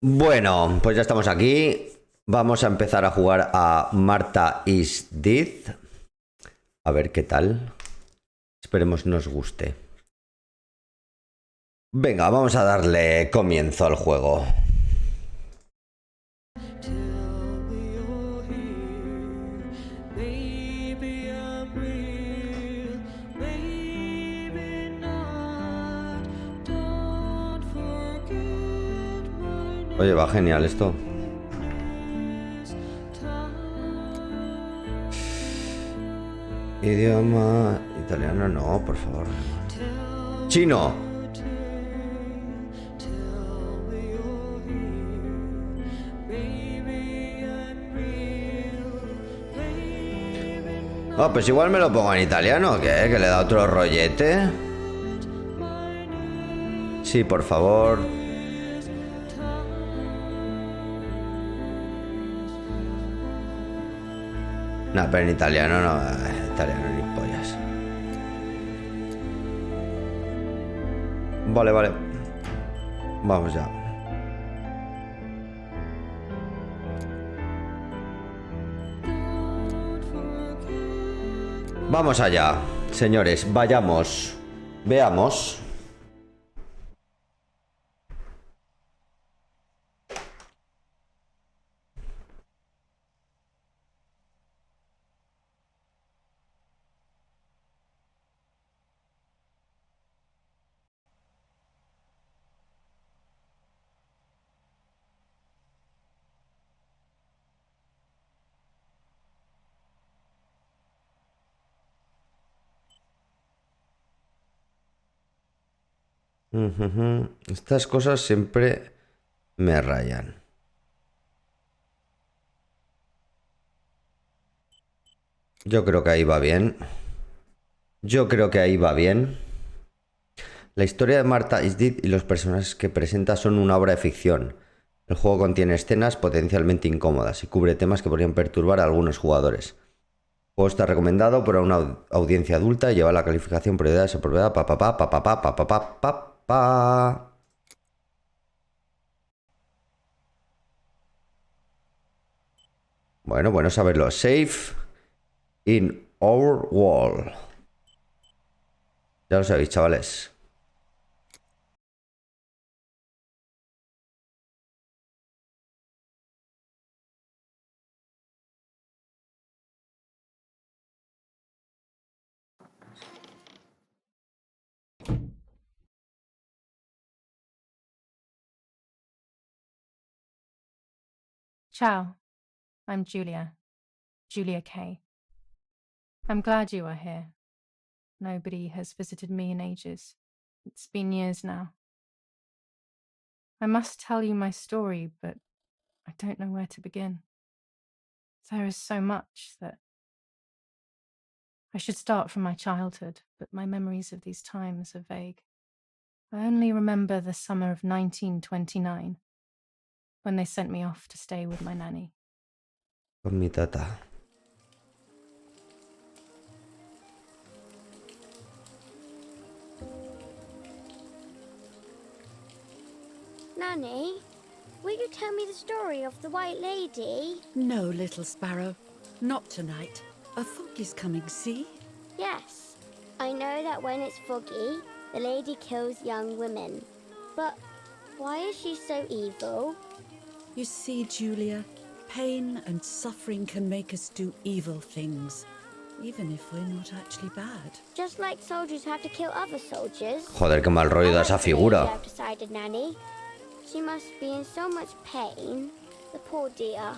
Bueno, pues ya estamos aquí. Vamos a empezar a jugar a Marta is Dead. A ver qué tal. Esperemos nos guste. Venga, vamos a darle comienzo al juego. Oye, va genial esto. Idioma italiano, no, por favor. Chino. Oh, pues igual me lo pongo en italiano, ¿qué? Que le da otro rollete. Sí, por favor. No, pero en italiano no. Italiano ni pollas. Vale, vale. Vamos ya. Vamos allá, señores. Vayamos. Veamos. Estas cosas siempre me rayan. Yo creo que ahí va bien. Yo creo que ahí va bien. La historia de Marta is Dead y los personajes que presenta son una obra de ficción. El juego contiene escenas potencialmente incómodas y cubre temas que podrían perturbar a algunos jugadores. El juego está recomendado por una audiencia adulta y lleva la calificación prioridad desaprobada pa. Bueno saberlo. Safe in our wall. Ya lo sabéis, chavales. Ciao, I'm Julia K. I'm glad you are here. Nobody has visited me in ages. It's been years now. I must tell you my story, but I don't know where to begin. There is so much that I should start from my childhood, but my memories of these times are vague. I only remember the summer of 1929, when they sent me off to stay with my nanny. Con mi tata. Nanny, will you tell me the story of the White Lady? No, little sparrow. Not tonight. A fog is coming, see? Yes. I know that when it's foggy, the lady kills young women. But why is she so evil? You see, Julia, pain and suffering can make us do evil things, even if we're not actually bad. Just like soldiers have to kill other soldiers. Joder, qué mal rollo da esa figura. I've decided, Nanny. She must be in so much pain. The poor dear.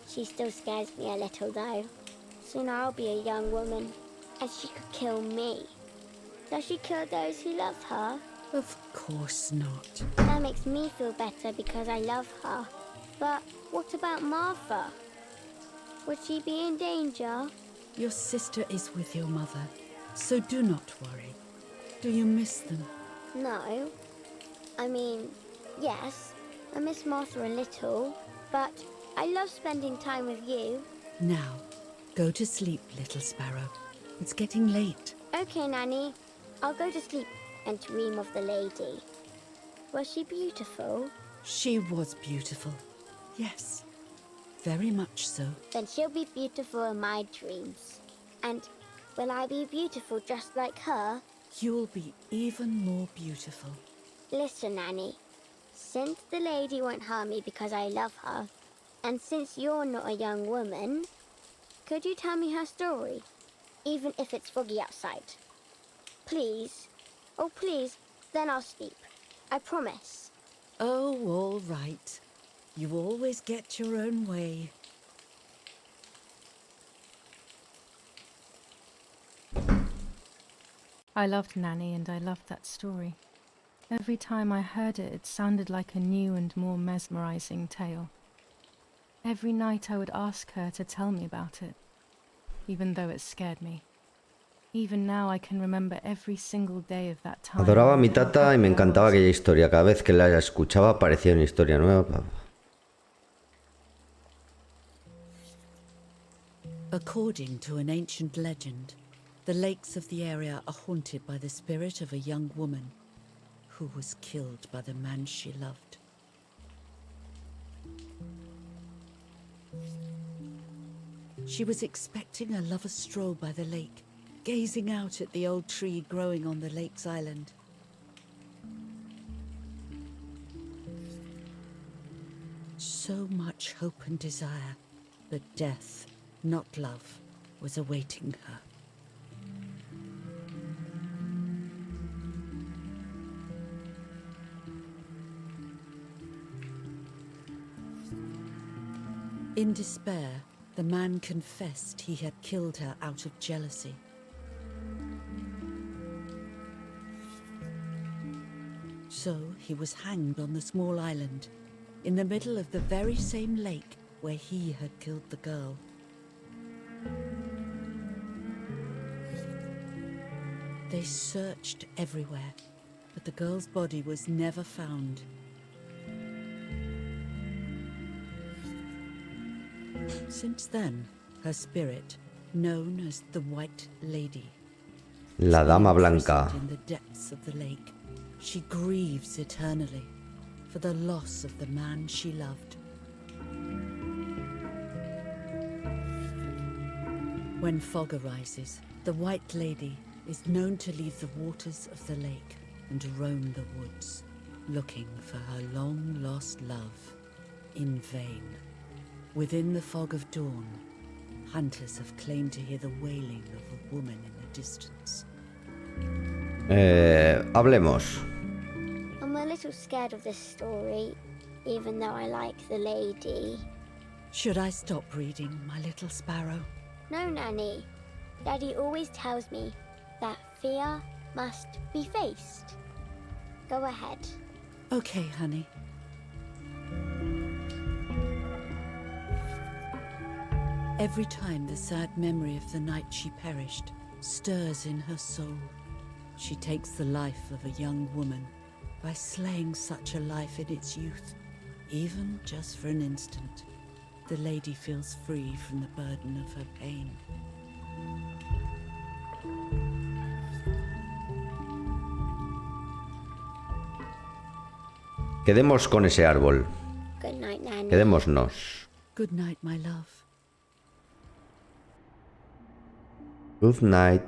She still scares me a little, though. Soon I'll be a young woman, and she could kill me. Does she kill those who love her? Of course not. That makes me feel better because I love her. But what about Martha? Would she be in danger? Your sister is with your mother, so do not worry. Do you miss them? No. I mean, yes, I miss Martha a little, but I love spending time with you. Now, go to sleep, little sparrow. It's getting late. Okay, Nanny. I'll go to sleep and dream of the lady. Was she beautiful? She was beautiful. Yes, very much so. Then she'll be beautiful in my dreams. And will I be beautiful just like her? You'll be even more beautiful. Listen, Nanny. Since the lady won't harm me because I love her, and since you're not a young woman, could you tell me her story? Even if it's foggy outside. Please. Oh, please. Then I'll sleep. I promise. Oh, all right. You always get your own way. I loved Nanny and I loved that story. Every time I heard it, it sounded like a new and more mesmerizing tale. Every night I would ask her to tell me about it, even though it scared me. Even now I can remember every single day of that time. Adoraba a mi and how tata y me happy I encantaba was. aquella historia. Cada vez que la escuchaba parecía una historia nueva. According to an ancient legend, the lakes of the area are haunted by the spirit of a young woman who was killed by the man she loved. She was expecting a lover's stroll by the lake, gazing out at the old tree growing on the lake's island. So much hope and desire, but death, not love, was awaiting her. In despair, the man confessed he had killed her out of jealousy. So he was hanged on the small island, in the middle of the very same lake where he had killed the girl. They searched everywhere, but the girl's body was never found. Since then, her spirit, known as the White Lady, La Dama Blanca. in the depths of the lake, she grieves eternally for the loss of the man she loved. When fog arises, the White Lady is known to leave the waters of the lake and roam the woods, looking for her long-lost love in vain. Within the fog of dawn, hunters have claimed to hear the wailing of a woman in the distance. Hablemos. I'm a little scared of this story, even though I like the lady. Should I stop reading, my little sparrow? No, Nanny. Daddy always tells me that fear must be faced. Go ahead. Okay, honey. Every time the sad memory of the night she perished stirs in her soul, she takes the life of a young woman by slaying such a life in its youth. Even just for an instant, the lady feels free from the burden of her pain. Quedemos con ese árbol. Good night, Nanny. Quedémonos. Good night, my love. Good night.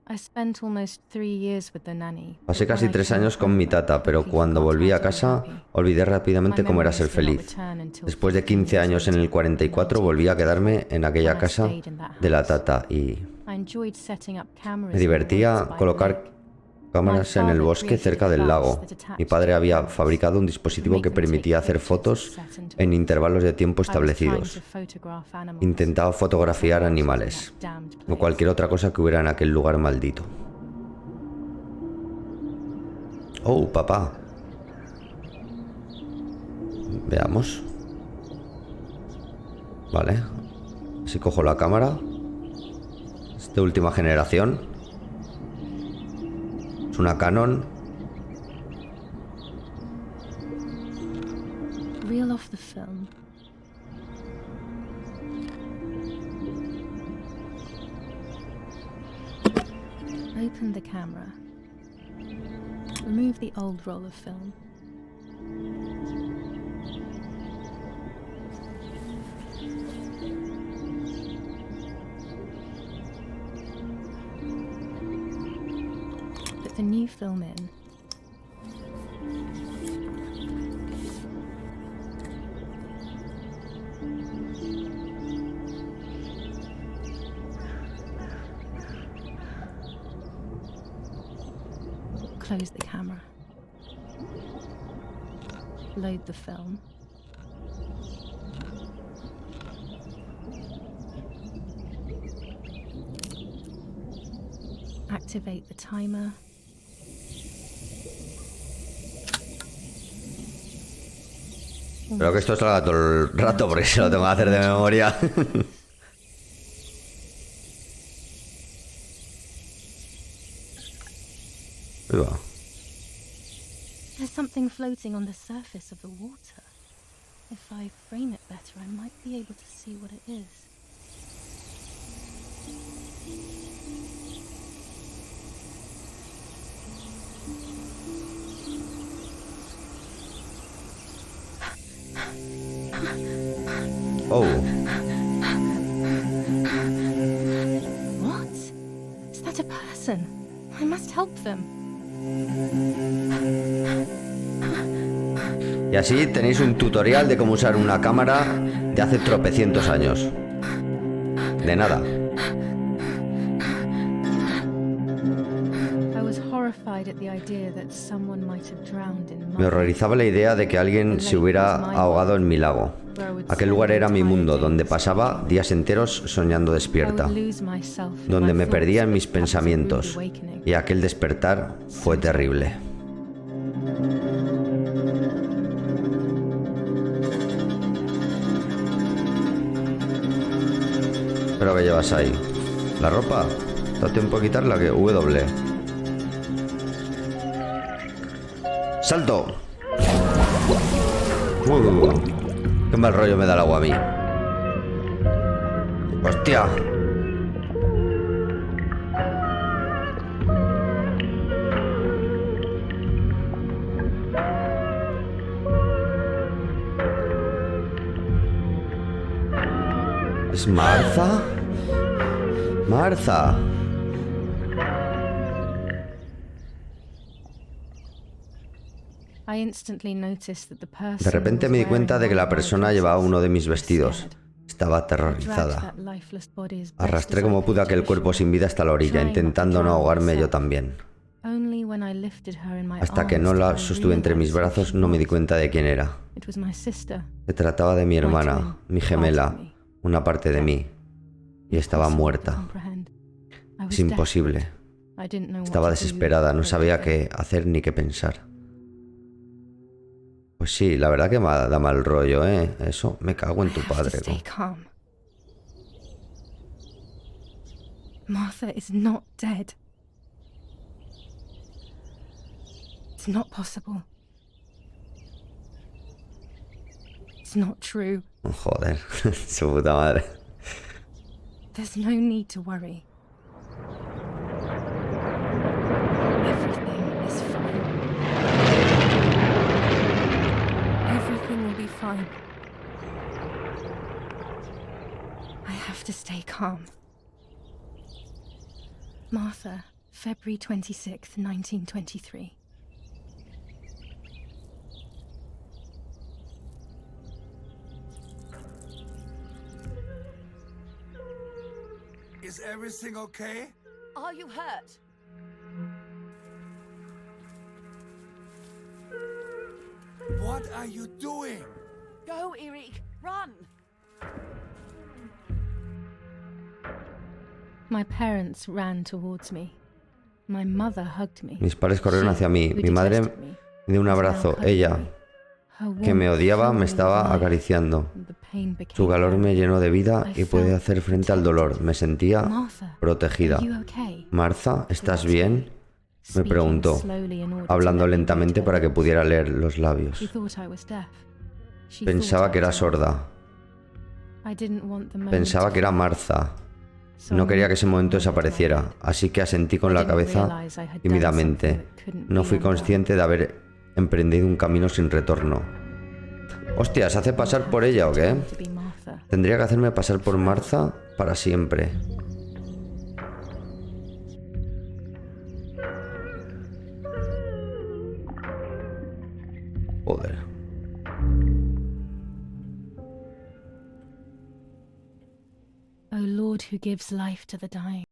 I spent almost 3 years with the nanny. Pasé casi 3 años con mi tata, pero cuando volví a casa olvidé rápidamente cómo era ser feliz. Después de 15 años en el 44 volví a quedarme en aquella casa de la tata y me divertía colocar cámaras en el bosque cerca del lago. Mi padre había fabricado un dispositivo que permitía hacer fotos en intervalos de tiempo establecidos. Intentaba fotografiar animales o cualquier otra cosa que hubiera en aquel lugar maldito. Oh, papá. Veamos. Vale. Si cojo la cámara. Es de última generación. Es una Canon. Reel off the film. Open the camera. Remove the old roll of film. the new film in. Close the camera. Load the film. Activate the timer. Espero que esto salga todo el rato porque se lo tengo que hacer de memoria. Ahí va. There's something floating on the surface of the water. If I frame it better, I might be able to see what it is. Oh, What? Is that a person? I must help them. y así tenéis un tutorial de cómo usar una cámara de hace tropecientos años. De nada. I was horrified at the idea that someone might have drowned in Me mud. horrorizaba la idea de que alguien se hubiera ahogado en mi lago. Aquel lugar era mi mundo, donde pasaba días enteros soñando despierta, donde me perdía en mis pensamientos, y aquel despertar fue terrible. ¿Pero qué llevas ahí? ¿La ropa? ¿Está a tiempo de quitarla? ¿Qué? W. ¡Salto! ¡Qué mal rollo me da el agua a mí! ¡Hostia! ¿Es Martha? ¡Martha! De repente me di cuenta de que la persona llevaba uno de mis vestidos. Estaba aterrorizada. Arrastré como pude aquel cuerpo sin vida hasta la orilla, intentando no ahogarme yo también. Hasta que no la sostuve entre mis brazos, no me di cuenta de quién era. Se trataba de mi hermana, mi gemela, una parte de mí. Y estaba muerta. Es imposible. Estaba desesperada, no sabía qué hacer ni qué pensar. Pues sí, la verdad que me da mal rollo, ¿eh? Eso, me cago en tu padre. Martha is not dead. It's not possible. It's not true. Joder, su puta madre. There's no need to worry. Everything is fine. Everything will be fine. I have to stay calm. Martha, February 26th, 1923. Is everything okay? Are you hurt? What are you doing? Go, Eric! Run! My parents ran towards me. My mother hugged me. Mis padres corrieron hacia mí. Who Mi madre detested me me dio un was now abrazo. cuddling Ella, me. Her que me warmth odiaba, filled me me with estaba life, acariciando. and the pain became Su calor me bearable. llenó de vida I y pude felt hacer frente al dolor. Me sentía Martha, protegida. are you okay? Martha, ¿estás bien? Me Speaking preguntó, slowly in order to hablando let me lentamente read para her que lips. pudiera leer los labios. She thought I was deaf. She Pensaba thought que I era was sorda. I didn't want the moment Pensaba to que era fade. Martha. So No I quería que ese moved momento my head desapareciera, away. así que asentí con I la didn't cabeza realize I had done tímidamente. something that couldn't No be fui undone. consciente de haber emprendido un camino sin retorno. Hostia, ¿se hace pasar por ella o qué? To be Martha. Tendría que hacerme pasar por Martha para siempre. Joder. O Lord who gives life to the dying.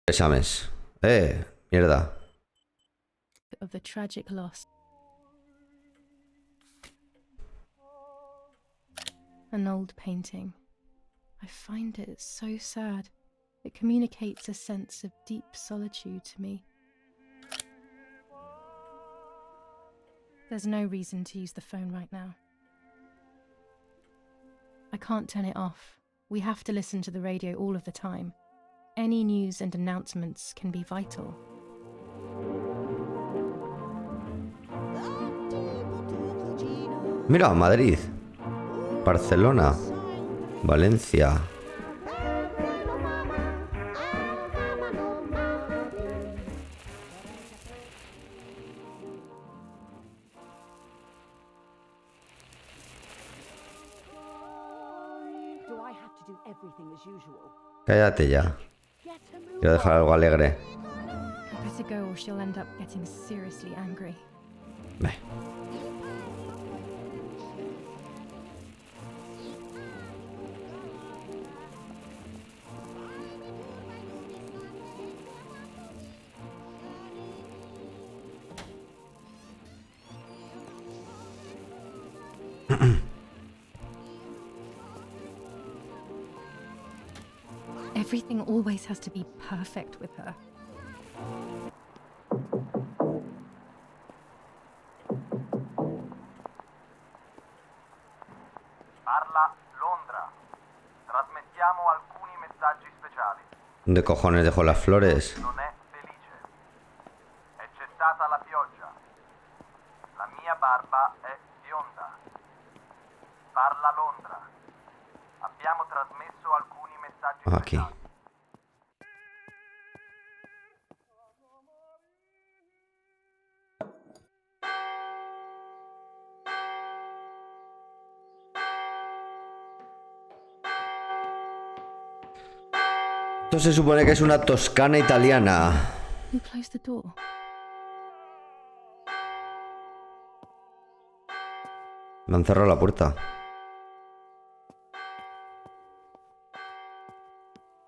Exámenes. Mierda. Of the tragic loss. An old painting. I find it so sad. It communicates a sense of deep solitude to me. There's no reason to use the phone right now. I can't turn it off. We have to listen to the radio all of the time. Any news and announcements can be vital. Mira, Madrid. Barcelona. Valencia. Do I have to do everything as usual? Cállate ya. Quiero dejar algo alegre. I better go or she'll end up getting seriously angry. Ve. Everything always has to be perfect with her. Parla Londra. Trasmettiamo al ¿Dónde cojones dejó las flores? Non è felice. È cessata la pioggia. La mia barba è bionda. Parla Londra. Abbiamo trasmesso alcuni messaggi Aquí. segreti. Esto se supone que es una Toscana italiana. Who closed the door? Me han cerrado la puerta.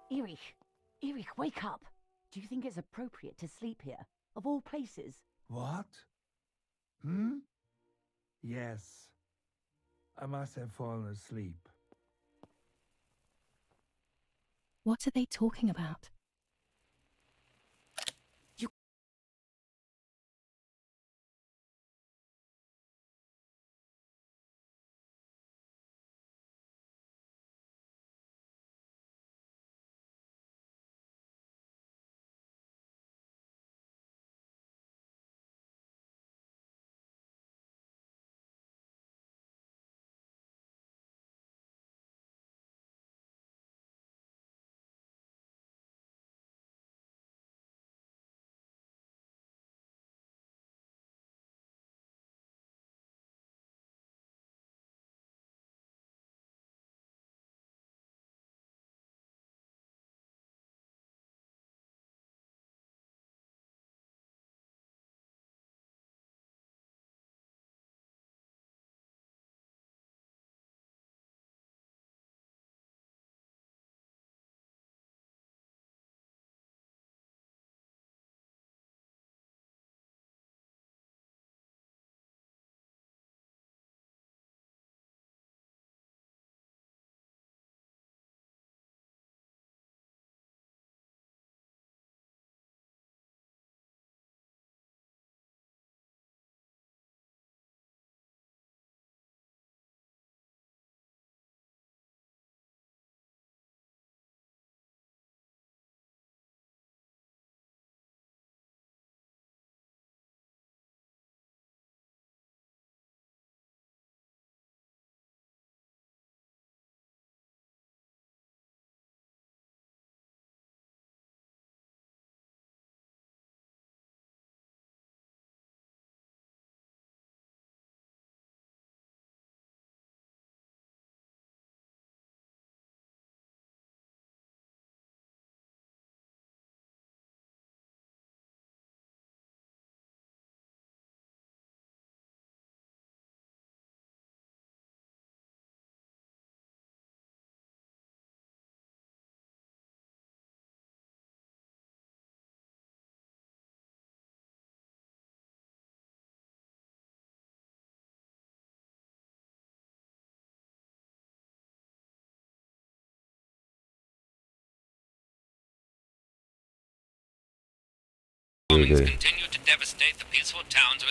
Erich, wake up. Do you think it's appropriate to sleep here, of all places? What? Yes. I must have fallen asleep. What are they talking about?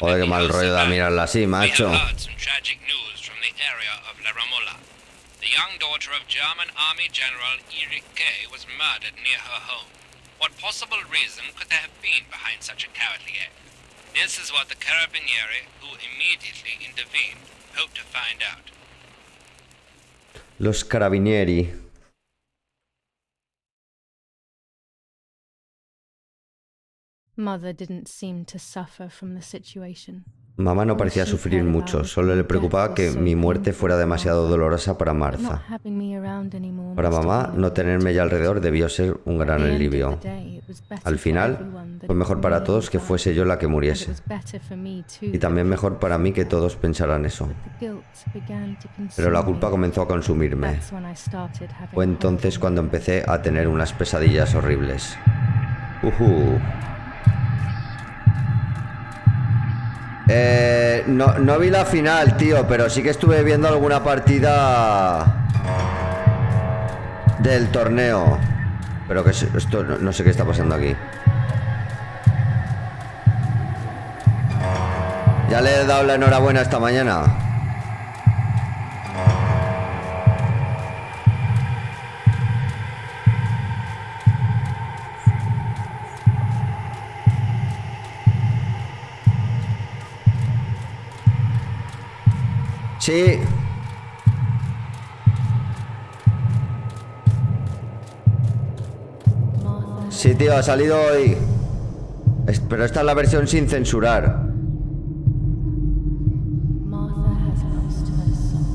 Joder, qué mal rollo da mirarla así, macho. The young daughter of German Army General Erich K. was murdered near her home. What possible reason could there have been behind such a cowardly act? This is what the Carabinieri, who immediately intervened, hoped to find out. Los Carabinieri. Mother didn't seem to suffer from the situation. Mamá no parecía sufrir mucho, solo le preocupaba que mi muerte fuera demasiado dolorosa para Martha. Para mamá, no tenerme ya alrededor debió ser un gran alivio. Al final, fue mejor para todos que fuese yo la que muriese. Y también mejor para mí que todos pensaran eso. Pero la culpa comenzó a consumirme. Fue entonces cuando empecé a tener unas pesadillas horribles. No vi la final, tío, pero sí que estuve viendo alguna partida del torneo. Pero que esto no sé qué está pasando aquí. Ya le he dado la enhorabuena esta mañana. Sí. Sí, tío, ha salido hoy. Pero esta es la versión sin censurar. Martha has lost her soul.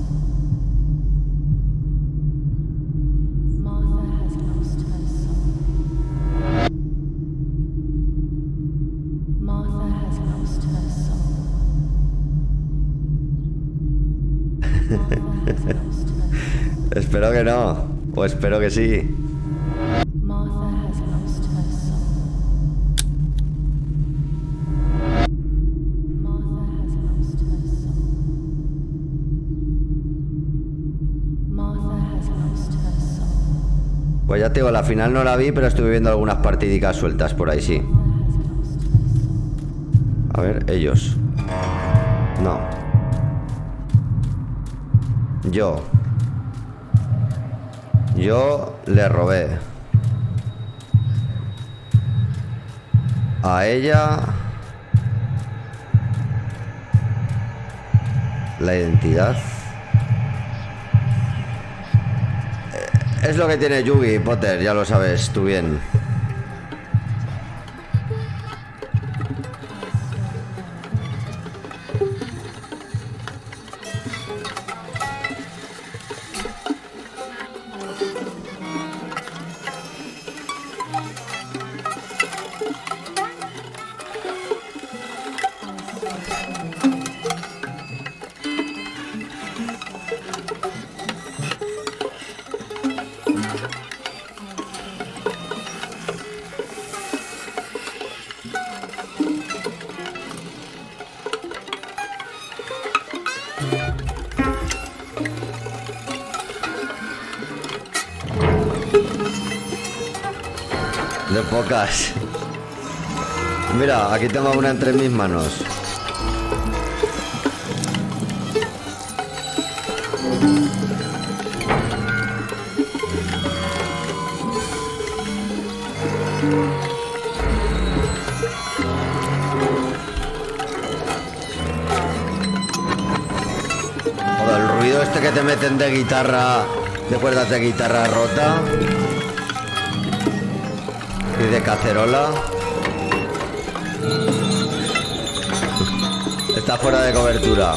Martha has lost her soul. Martha has lost her soul. Martha has lost her soul. Espero que no. O espero que sí. Martha has lost her soul. Martha has lost her soul. Martha has lost her soul. Pues ya te digo, la final no la vi, pero estuve viendo algunas partidicas sueltas por ahí, sí. Martha has lost her soul. A ver, ellos. No. Yo le robé a ella la identidad. Es lo que tiene Yugi, Potter, ya lo sabes tú bien. De pocas. Mira, aquí tengo una entre mis manos. Joder, el ruido este que te meten de guitarra, de cuerdas de guitarra rota y de cacerola. Está fuera de cobertura.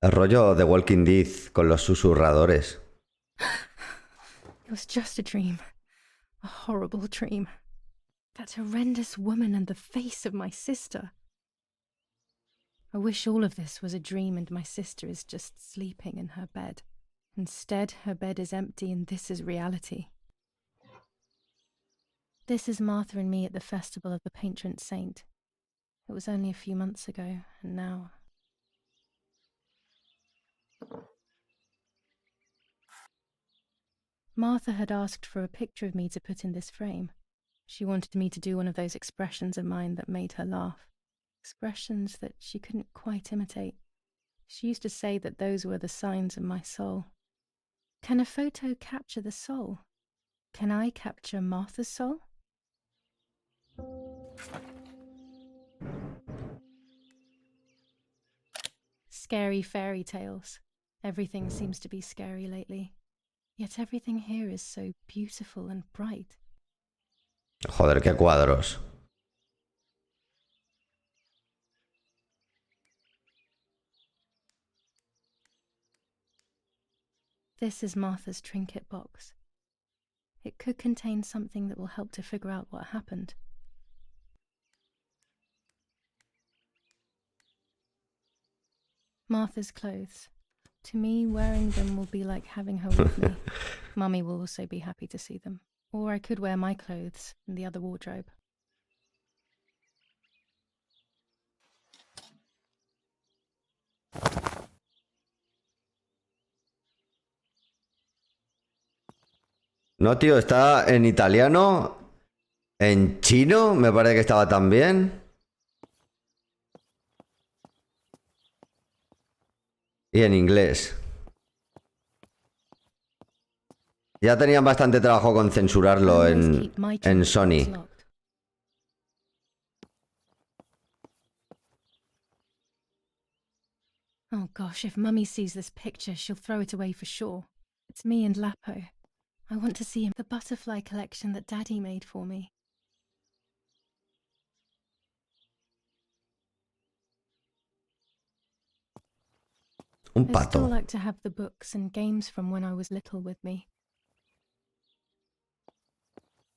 El rollo de Walking Dead con los susurradores. It was just a dream. A horrible dream. That horrendous woman and the face of my sister. I wish all of this was a dream and my sister is just sleeping in her bed. Instead, her bed is empty and this is reality. This is Martha and me at the festival of the patron saint. It was only a few months ago, and now... Martha had asked for a picture of me to put in this frame. She wanted me to do one of those expressions of mine that made her laugh. Expressions that she couldn't quite imitate. She used to say that those were the signs of my soul. Can a photo capture the soul? Can I capture Martha's soul? Scary fairy tales. Everything seems to be scary lately. Yet everything here is so beautiful and bright. Joder, qué cuadros. This is Martha's trinket box. It could contain something that will help to figure out what happened. Martha's clothes, To me, wearing them will be like having her with me. Mummy will also be happy to see them. Or I could wear my clothes in the other wardrobe. No, tío, está en italiano, en chino, me parece que estaba también. Y en inglés. Ya tenían bastante trabajo con censurarlo en Sony. Oh gosh, if Mummy sees this picture, she'll throw it away for sure. It's me and Lapo. I want to see him. The butterfly collection that Daddy made for me. Un I still pato. like to have the books and games from when I was little with me.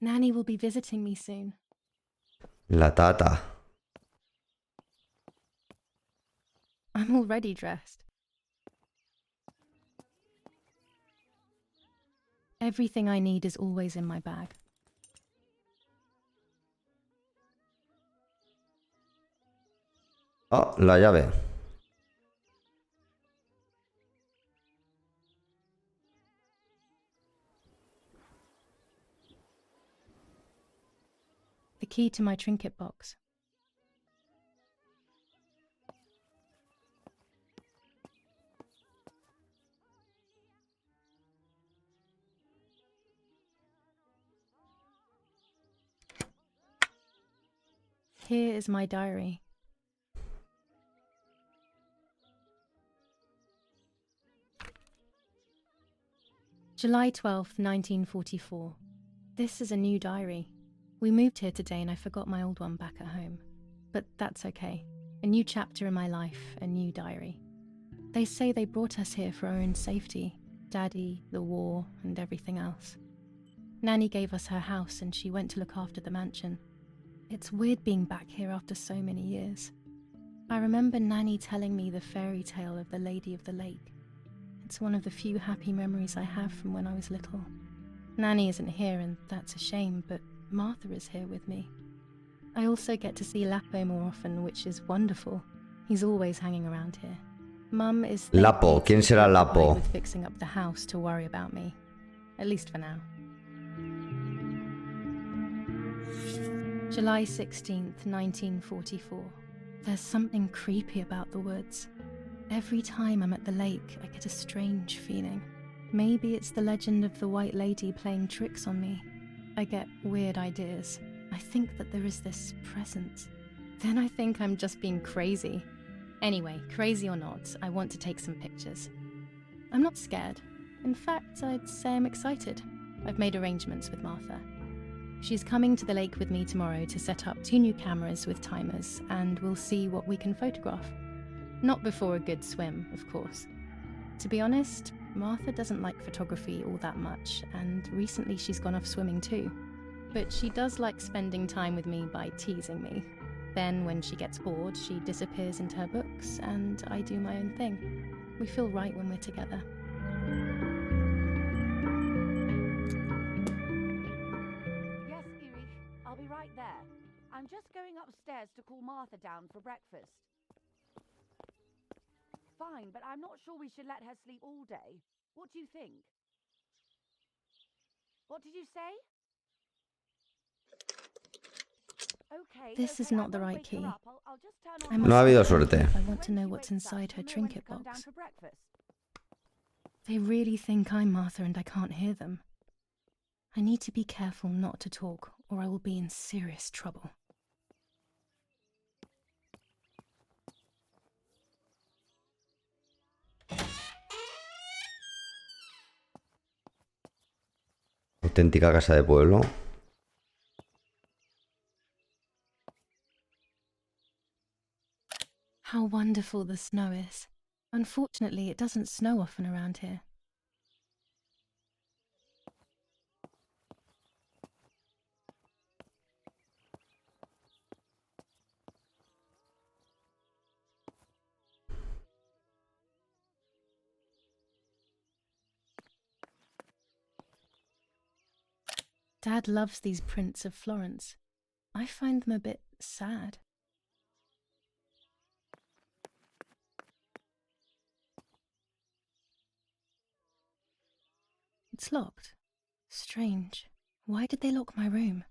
Nanny will be visiting me soon. La tata. I'm already dressed. Everything I need is always in my bag. Oh, la llave. The key to my trinket box. Here is my diary. July 12th, 1944. This is a new diary. We moved here today and I forgot my old one back at home. But that's okay. A new chapter in my life, a new diary. They say they brought us here for our own safety. Daddy, the war, and everything else. Nanny gave us her house and she went to look after the mansion. It's weird being back here after so many years. I remember Nanny telling me the fairy tale of the Lady of the Lake. It's one of the few happy memories I have from when I was little. Nanny isn't here and that's a shame, but Martha is here with me. I also get to see Lapo more often, which is wonderful. He's always hanging around here. Mum is Lapo, ¿quién será Lapo? with fixing up the house to worry about me. At least for now. July 16th, 1944. There's something creepy about the woods. Every time I'm at the lake, I get a strange feeling. Maybe it's the legend of the White Lady playing tricks on me. I get weird ideas. I think that there is this presence. Then I think I'm just being crazy. Anyway, crazy or not, I want to take some pictures. I'm not scared. In fact, I'd say I'm excited. I've made arrangements with Martha. She's coming to the lake with me tomorrow to set up 2 new cameras with timers, and we'll see what we can photograph. Not before a good swim, of course. To be honest, Martha doesn't like photography all that much, and recently she's gone off swimming too. But she does like spending time with me by teasing me. Then, when she gets bored, she disappears into her books, and I do my own thing. We feel right when we're together. Yes, Erich, I'll be right there. I'm just going upstairs to call Martha down for breakfast. Fine, but I'm not sure we should let her sleep all day. What do you think? What did you say? Okay, This is not the right key. I No ha habido must have suerte. if I want to know what's inside her trinket box. They really think I'm Martha and I can't hear them. I need to be careful not to talk, or I will be in serious trouble. Auténtica casa de pueblo. How wonderful the snow is. Unfortunately, it doesn't snow often around here. Dad loves these prints of Florence. I find them a bit sad. It's locked. Strange. Why did they lock my room?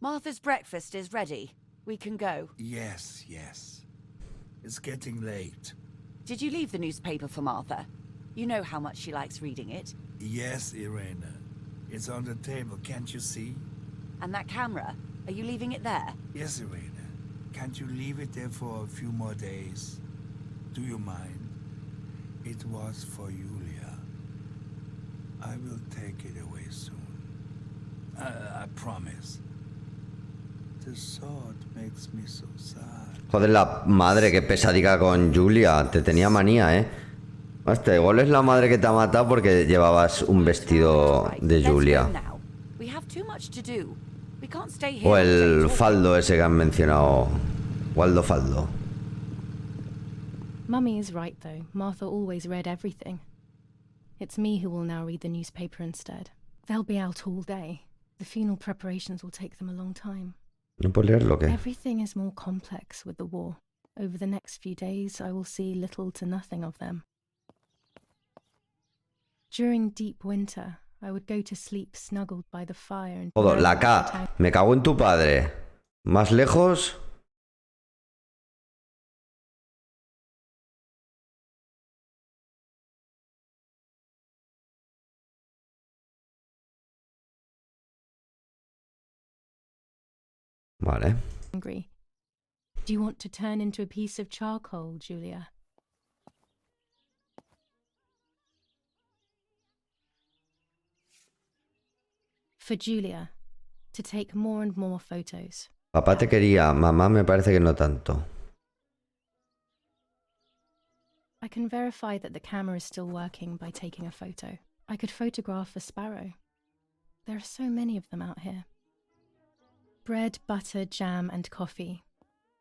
Martha's breakfast is ready. We can go. Yes, yes. It's getting late. Did you leave the newspaper for Martha? You know how much she likes reading it. Yes, Irena. It's on the table, can't you see? And that camera? Are you leaving it there? Yes, Irena. Can't you leave it there for a few more days? Do you mind? It was for Julia. I will take it away soon. I promise. The thought makes me so sad. Joder, la madre, qué pesadica con Julia. Te tenía manía, ¿eh? Hasta igual es la madre que te ha matado porque llevabas un vestido de Julia. O el faldo ese que han mencionado. Waldo Faldo. Mummy is right, though. Martha always read everything. It's me who will now read the newspaper instead. They'll be out all day. The funeral preparations will take them a long time. ¿No puedo leerlo, qué? Everything is more complex with the war. Over the next few days, I will see little to nothing of them. During deep winter, I would go to sleep snuggled by the fire and... Joder, la K. Me cago en tu padre. ¿Más lejos? Vale. Angry. Do you want to turn into a piece of charcoal, Julia? For Julia, to take more and more photos. Papá te quería, mamá me parece que no tanto. I can verify that the camera is still working by taking a photo. I could photograph a sparrow. There are so many of them out here. Bread, butter, jam and coffee.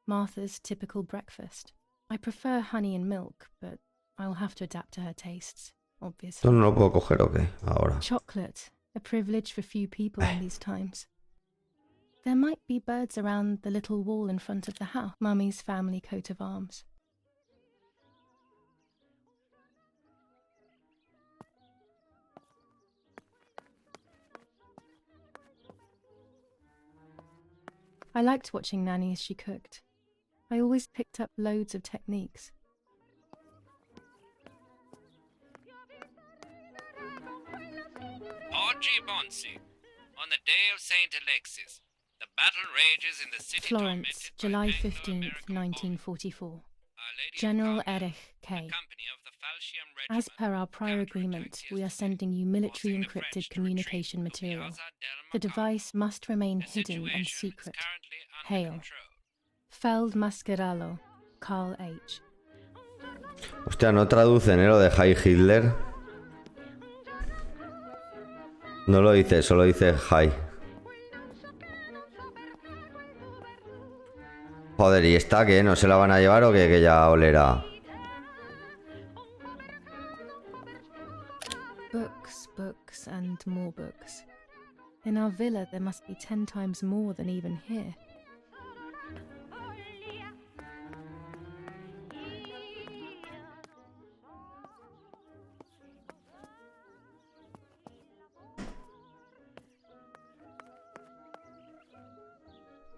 Martha's typical breakfast. I prefer honey and milk, but I will have to adapt to her tastes, obviously. ¿Esto no lo puedo coger o qué? Ahora. Chocolate, a privilege for few people in these times. There might be birds around the little wall in front of the house. Mummy's family coat of arms. I liked watching Nanny as she cooked. I always picked up loads of techniques. Oggi Bonsi, on the day of Saint Alexis, the battle rages in the city. Florence, July 15th, 1944. General Erich K. As per our prior agreement, we are sending you military encrypted communication material. The device must remain hidden and secret. Hail. Feld Mascherano, Carl H. Hostia, ¿no traducen lo de Heil Hitler? No lo dice, solo dice Heil. Joder, ¿y esta qué? ¿No se la van a llevar o qué? Que ya olerá. Books, books, and more books. In our villa, there must be 10 times more than even here.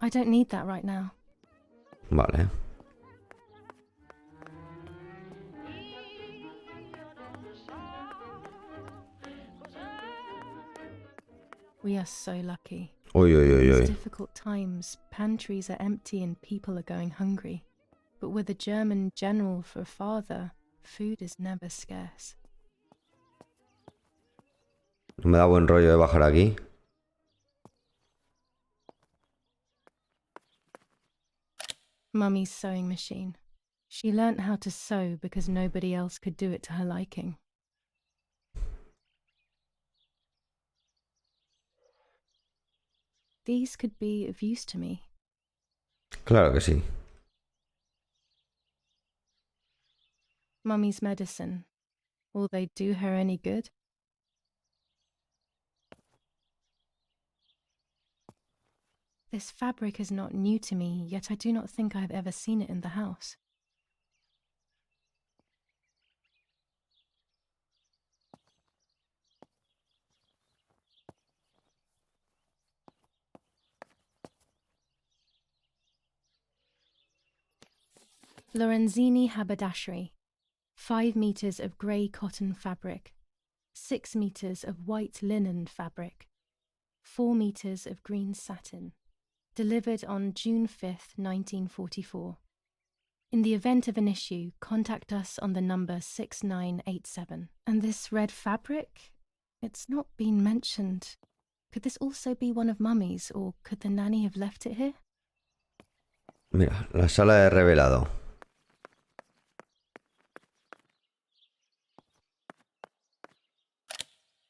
I don't need that right now. Vale. We are so lucky. Uy, uy, uy, In uy. these difficult times, pantries are empty and people are going hungry. But with a German general for a father, food is never scarce. No me da buen rollo de bajar aquí. Mummy's sewing machine. She learnt how to sew because nobody else could do it to her liking. These could be of use to me. Claro que sí. Mummy's medicine. Will they do her any good? This fabric is not new to me, yet I do not think I have ever seen it in the house. Lorenzini haberdashery. 5 meters of grey cotton fabric. 6 meters of white linen fabric. 4 meters of green satin. Delivered on June 5th, 1944. In the event of an issue, contact us on the number 6987. And this red fabric? It's not been mentioned. Could this also be one of Mummy's, or could the nanny have left it here? Mira, la sala de revelado.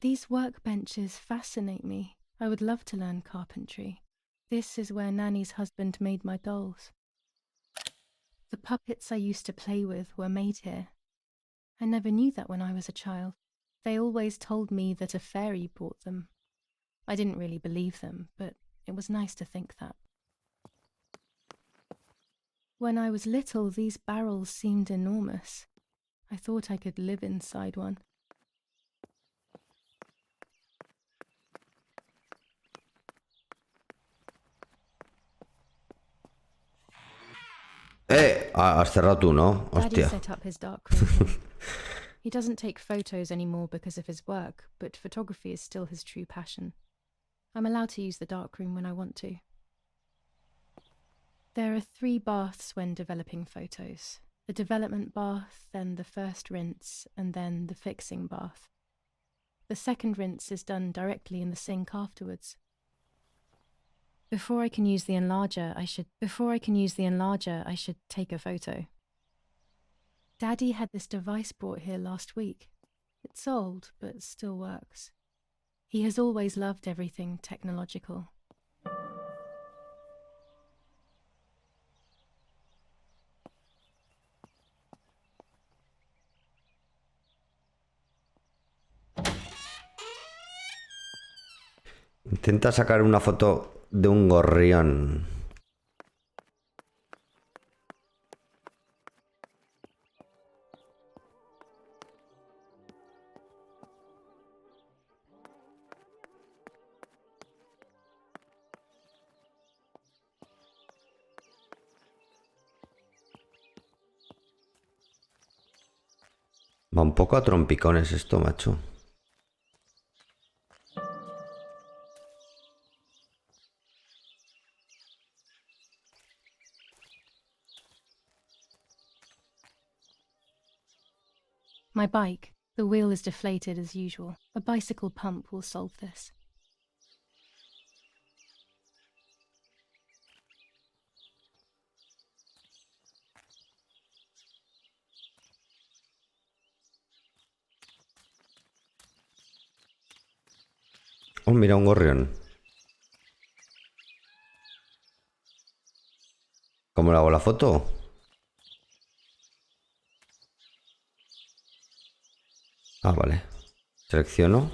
These workbenches fascinate me. I would love to learn carpentry. This is where Nanny's husband made my dolls. The puppets I used to play with were made here. I never knew that when I was a child. They always told me that a fairy brought them. I didn't really believe them, but it was nice to think that. When I was little, these barrels seemed enormous. I thought I could live inside one. Has cerrado tú, ¿no? Daddy Hostia. set up his darkroom here. He doesn't take photos anymore because of his work, but photography is still his true passion. I'm allowed to use the darkroom when I want to. There are 3 baths when developing photos. The development bath, then the first rinse, and then the fixing bath. The second rinse is done directly in the sink afterwards. Before I can use the enlarger, I should take a photo. Daddy had this device brought here last week. It's old, but still works. He has always loved everything technological. Intenta sacar una foto de un gorrión. Va un poco a trompicones esto, macho. My bike. The wheel is deflated as usual. A bicycle pump will solve this. Oh, mira, un gorrión. ¿Cómo le hago la foto? Ah, vale. Selecciono.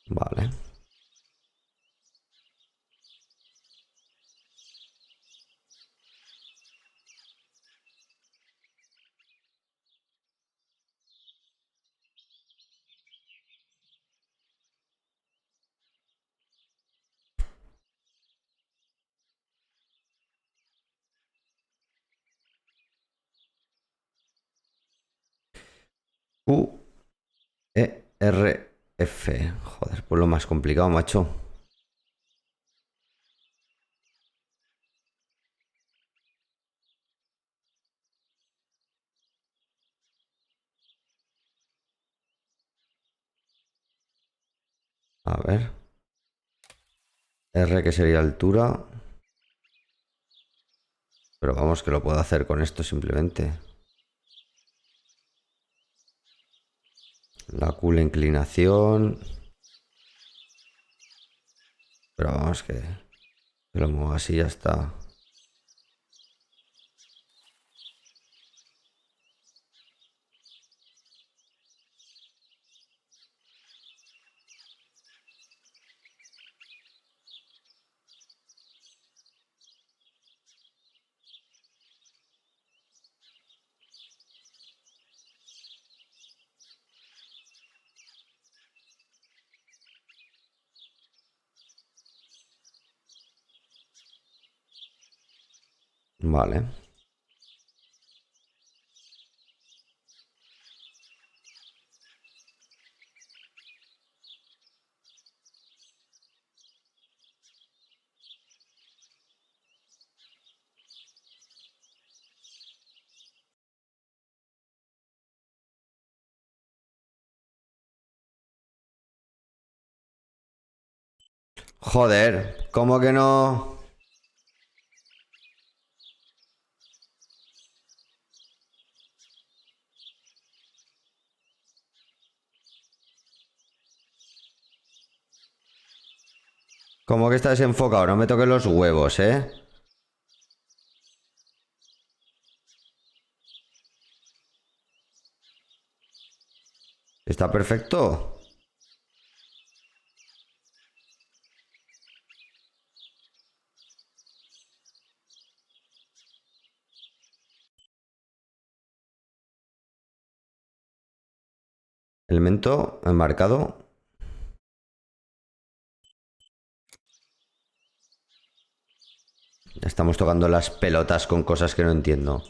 Vale. Q, E, R, F. Joder, pues lo más complicado, macho. A ver. R, que sería altura. Pero vamos, que lo puedo hacer con esto simplemente. La Q, la inclinación. Pero vamos, que lo muevo así y ya está. Vale. Joder, ¿cómo que no? ¿Cómo que está desenfocado? No me toques los huevos, ¿eh? ¿Está perfecto? Elemento enmarcado. Estamos tocando las pelotas con cosas que no entiendo.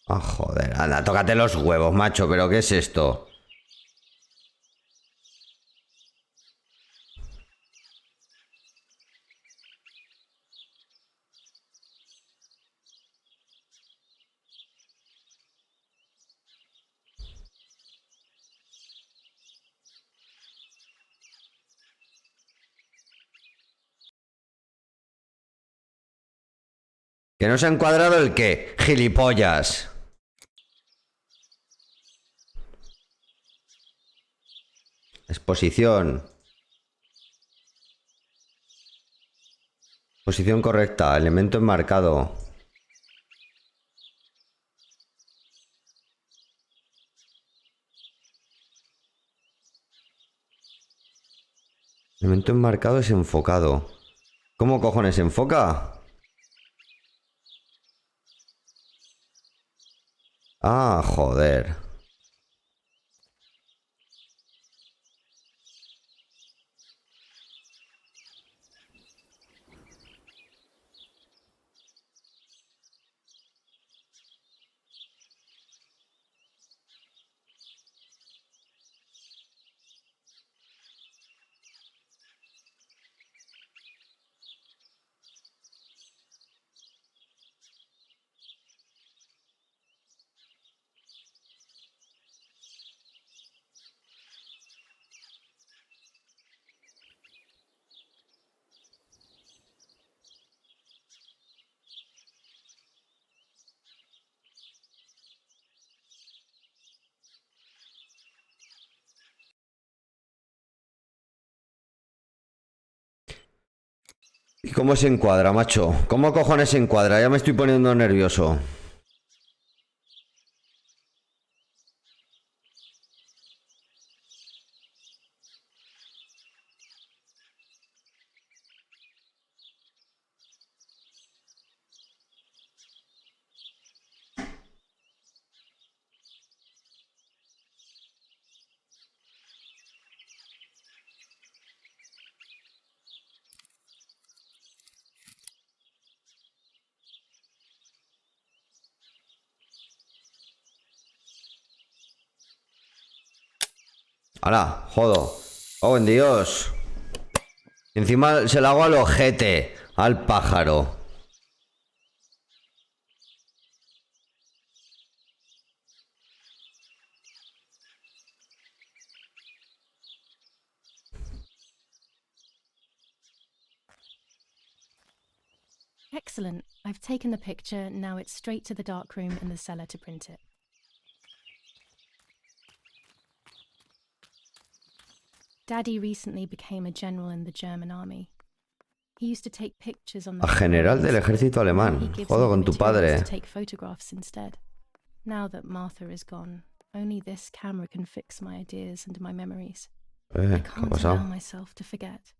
Ah, joder. Anda, tócate los huevos, macho. ¿Pero qué es esto? ¿Que no se ha encuadrado el qué? ¡Gilipollas! Exposición. Posición correcta. Elemento enmarcado. Elemento enmarcado desenfocado. ¿Cómo cojones se enfoca? Ah, joder. ¿Y cómo se encuadra, macho? ¿Cómo cojones se encuadra? Ya me estoy poniendo nervioso. ¡Hala! ¡Jodo! ¡Oh, en Dios! Encima se lo hago al ojete, al pájaro. Excellent. I've taken the picture. Now it's straight to the darkroom in the cellar to print it. Daddy recently became a general in the German army. He used to take pictures on the A general del ejército alemán. Jodo con tu padre. to take photographs instead. Now that Martha is gone, only this camera can fix my ideas and my memories. I ¿Qué ha can't pasado? allow myself to forget.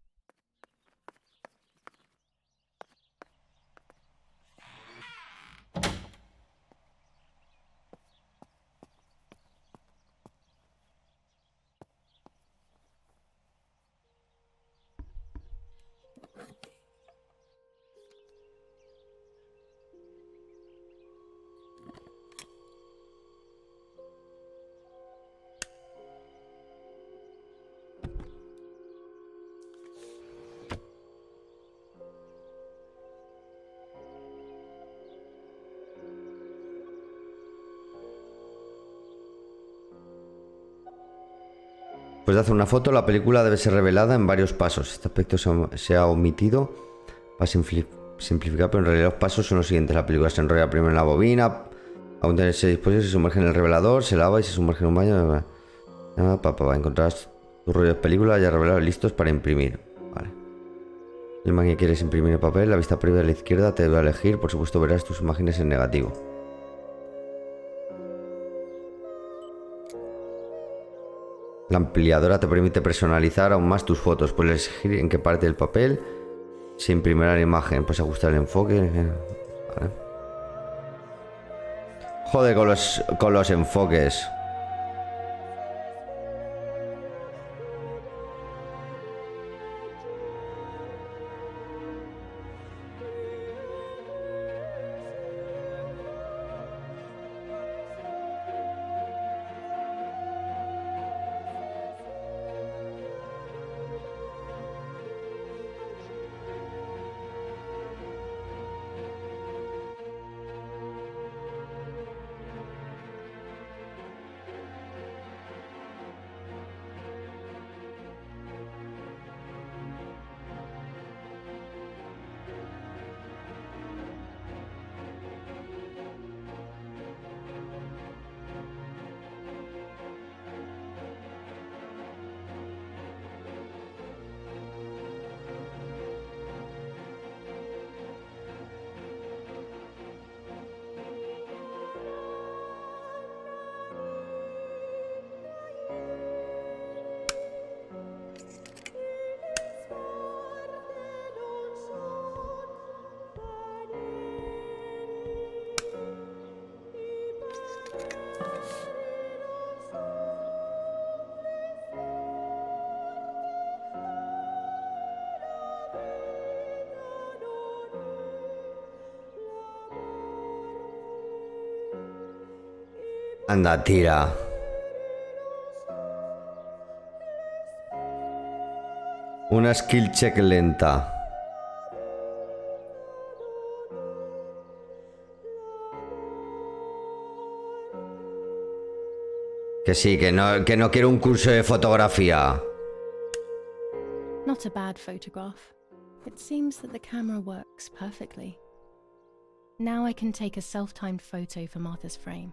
Después de hacer una foto, la película debe ser revelada en varios pasos. Este aspecto se ha omitido para simplificar, pero en realidad los pasos son los siguientes. La película se enrolla primero en la bobina, aún se dispone, se sumerge en el revelador, se lava y se sumerge en un baño. Para encontrar tus rollos de película ya revelados listos para imprimir. Vale. El man que quieres imprimir el papel, la vista previa de la izquierda te debe elegir. Por supuesto verás tus imágenes en negativo. La ampliadora te permite personalizar aún más tus fotos. Puedes elegir en qué parte del papel se imprimirá la imagen. Puedes ajustar el enfoque. Vale. Joder con los enfoques. Anda, tira. Una skill check lenta. Que sí, que no quiero un curso de fotografía. Not a bad photograph. It seems that the camera works perfectly. Now I can take a self-timed photo for Martha's frame.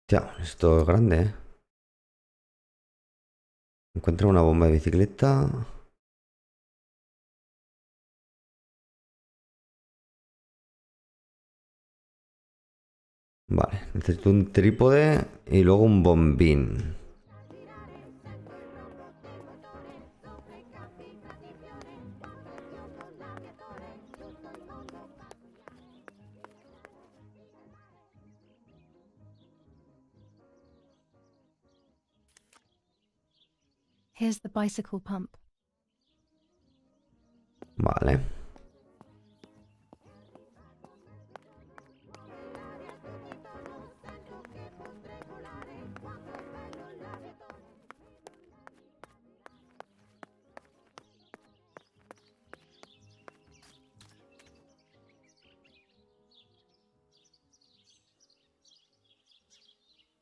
Ya, esto es grande, ¿eh? Encuentra una bomba de bicicleta. Vale, necesito un trípode y luego un bombín. Here's the bicycle pump. Vale.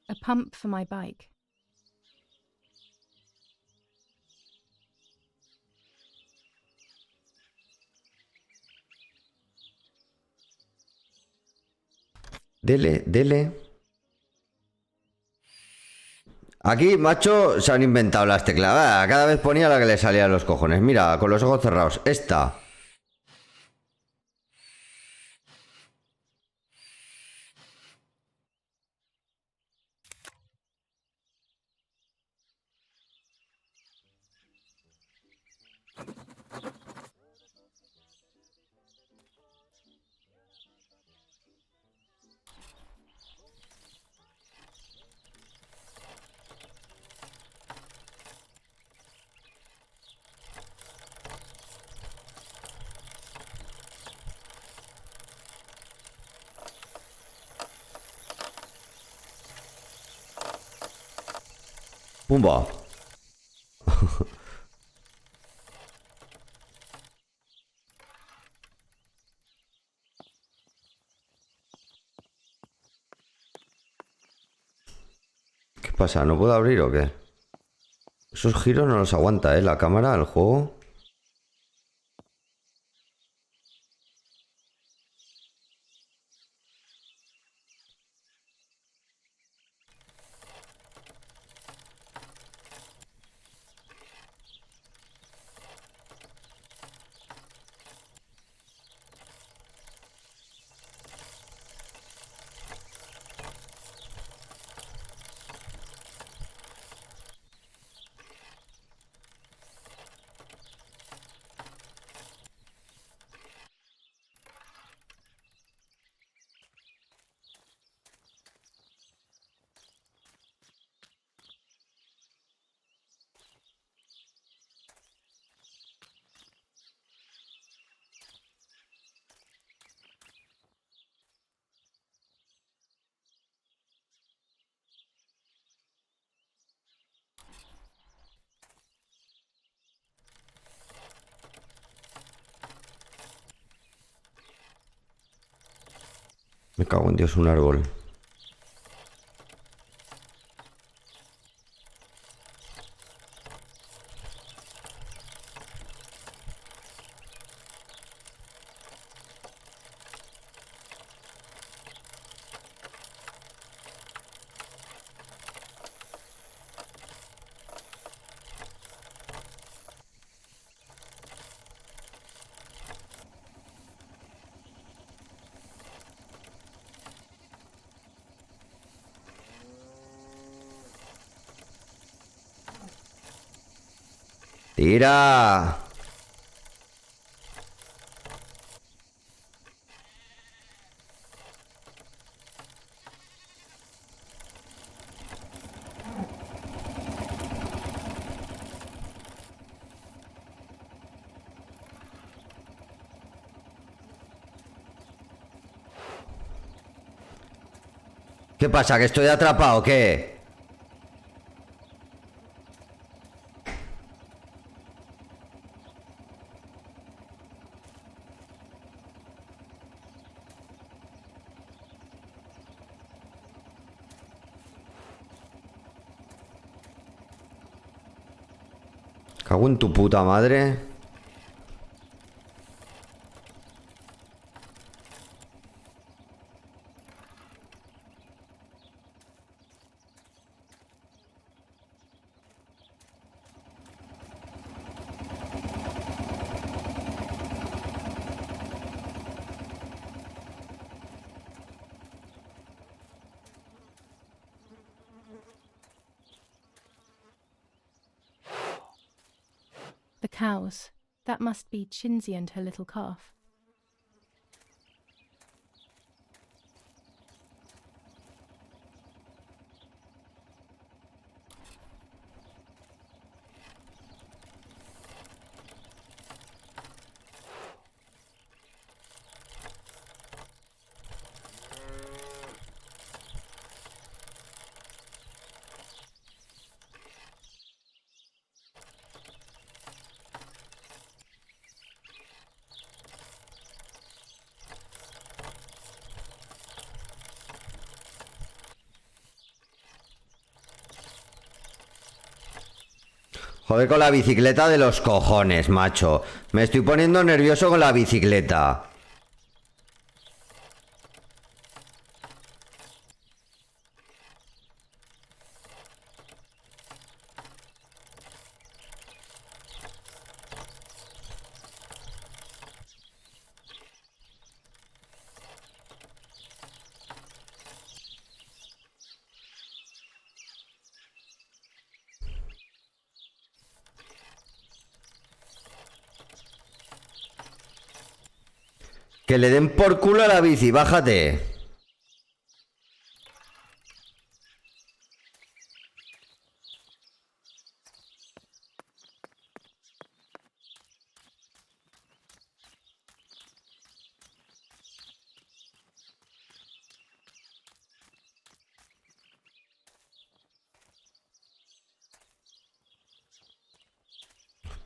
A pump for my bike. Dele. Aquí, macho, se han inventado las teclas. Ah, cada vez ponía la que le salía a los cojones. Mira, con los ojos cerrados. Esta. Pumba. ¿Qué pasa? ¿No puedo abrir o qué? Esos giros no los aguanta, ¿eh? La cámara, el juego. Me cago en Dios, un árbol. ¡Tira! ¿Qué pasa? ¿Que estoy atrapado o qué? Cago en tu puta madre. The cows. That must be Chinsey and her little calf. Joder, con la bicicleta de los cojones, macho. Me estoy poniendo nervioso con la bicicleta. Que le den por culo a la bici, bájate.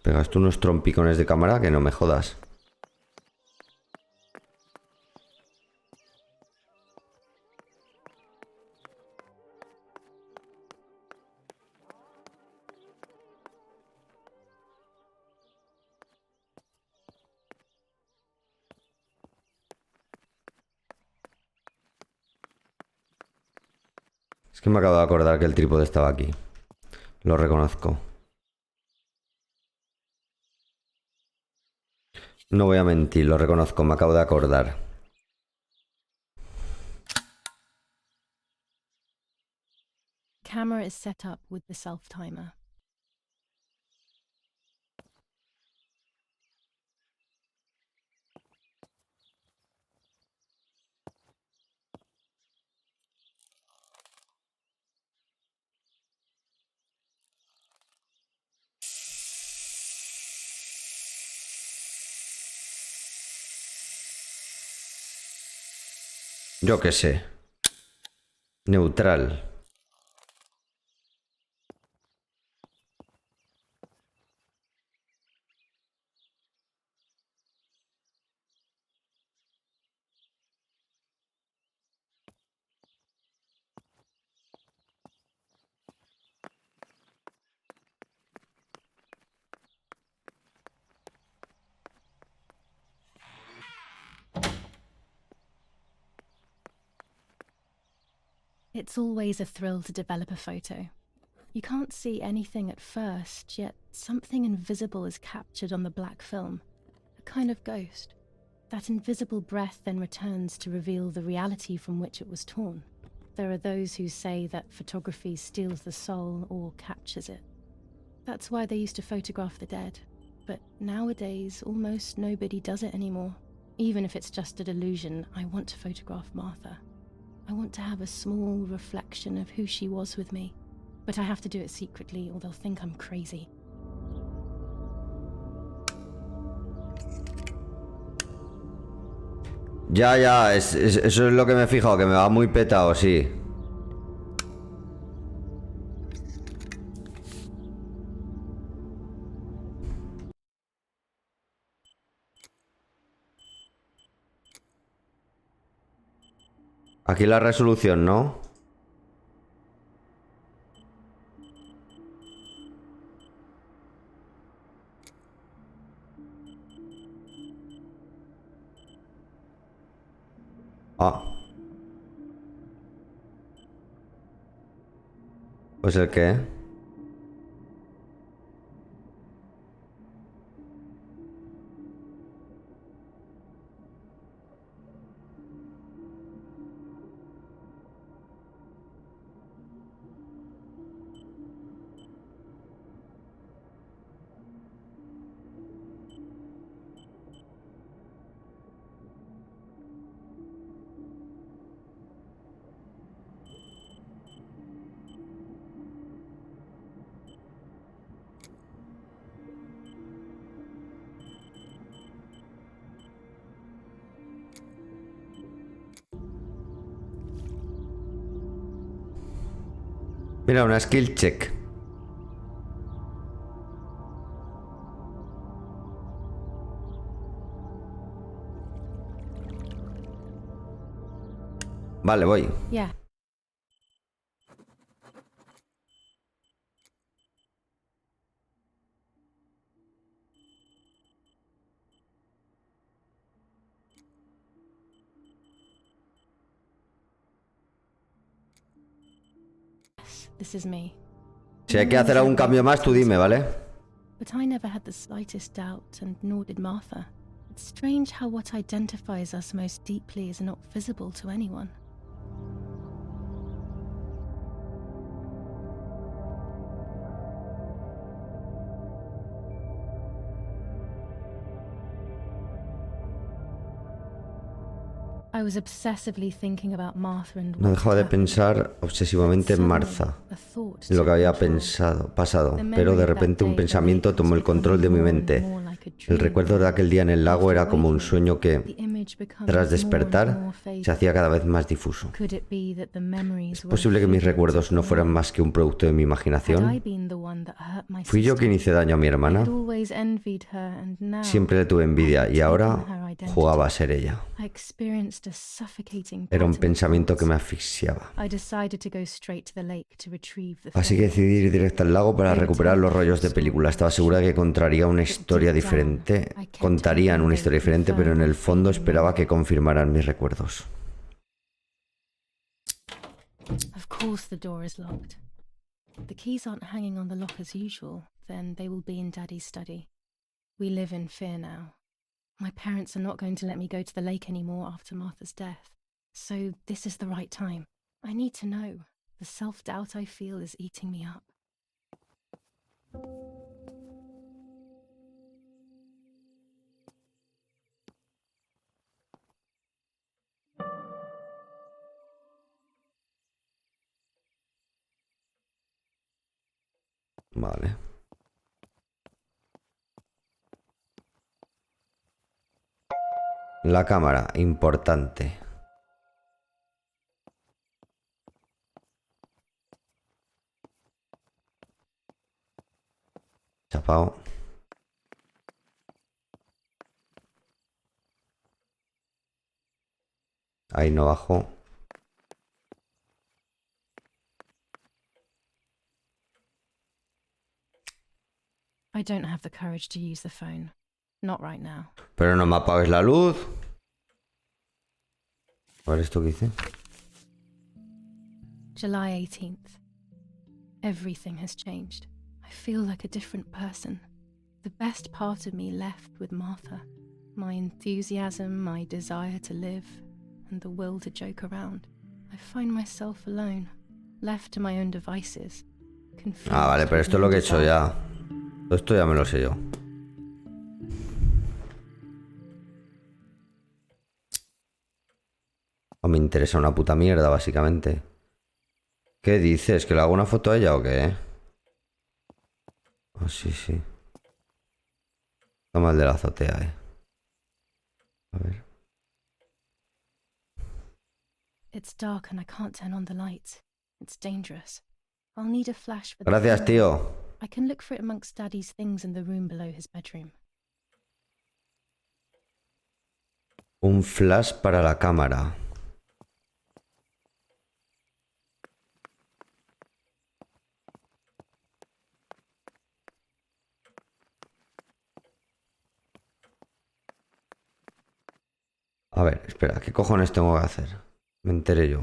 Pegaste unos trompicones de cámara que no me jodas. Es que me acabo de acordar que el trípode estaba aquí. Lo reconozco. No voy a mentir, lo reconozco, me acabo de acordar. Camera is set up with the self-timer. Yo qué sé. Neutral. It's always a thrill to develop a photo. You can't see anything at first, yet something invisible is captured on the black film. A kind of ghost. That invisible breath then returns to reveal the reality from which it was torn. There are those who say that photography steals the soul or captures it. That's why they used to photograph the dead. But nowadays, almost nobody does it anymore. Even if it's just a delusion, I want to photograph Martha. I want to have a small reflection of who she was with me. But I have to do it secretly or they'll think I'm crazy. Ya, eso es lo que me he fijado, que me va muy petado, sí. Aquí la resolución, ¿no? Ah. Pues el qué. Mira, una skill check. Vale, voy. Yeah. This is me. Si hay que hacer algún cambio más, tú dime, ¿vale? But I never had the slightest doubt, and nor did Martha. It's strange how what identifies us most deeply is not visible to anyone. I was obsessively thinking about Martha and No what dejaba de had happened. pensar obsesivamente en Martha, A thought en lo que took había control. pasado, The pero memory de of that repente un day at the pensamiento lake tomó was el control de mi becoming more and mente. more like a El dream. recuerdo de aquel día en el lago After era como un awakening, sueño the que, image becomes tras more and despertar, more se faded. hacía cada vez más difuso. Could it be that the memories ¿Es were a posible que mis figment recuerdos of no her fueran mind? más que un producto de mi Had I imaginación? been the one that hurt my ¿Fui yo sister? quien hice daño a mi I had hermana? always envied her, and now Siempre le tuve I envidia had y taken ahora her identity. jugaba a ser ella. I experienced a suffocating Era un pattern of pensamiento que thoughts. me asfixiaba. I decided to go straight to the lake to retrieve the Así que film. decidí ir directo al lago para They would recuperar tell los rollos de different película. stories, Estaba segura de que encontraría una but historia deep down, diferente. I kept Contarían hoping una they historia would diferente, pero en confirm el my fondo fading esperaba memory. que confirmaran mis recuerdos. Of course the door is locked. The keys aren't hanging on the lock as usual, then they will be in Daddy's study. We live in fear now. My parents are not going to let me go to the lake anymore after Martha's death. So this is the right time. I need to know. The self-doubt I feel is eating me up. Vale. La cámara, importante. Chapao. Ahí no bajo. I don't have the courage to use the phone. Not right now. Pero no me apagues la luz. A ver esto que dice. July 18th. Everything has changed. I feel like a different person. The best part of me left with Martha. My enthusiasm, my desire to live, and the will to joke around. I find myself alone, left to my own devices. Ah, vale, pero esto es lo que he hecho ya. Esto ya me lo sé yo. No me interesa una puta mierda, básicamente. ¿Qué dices? ¿Que le hago una foto a ella o qué? Ah, sí, sí. Toma el de la azotea, A ver. It's dark and I can't turn on the lights. It's dangerous. I'll need a flash for the Gracias, camera. tío. I can look for it amongst Daddy's things in the room below his bedroom. Un flash para la cámara. A ver, espera, ¿qué cojones tengo que hacer? Me enteré yo.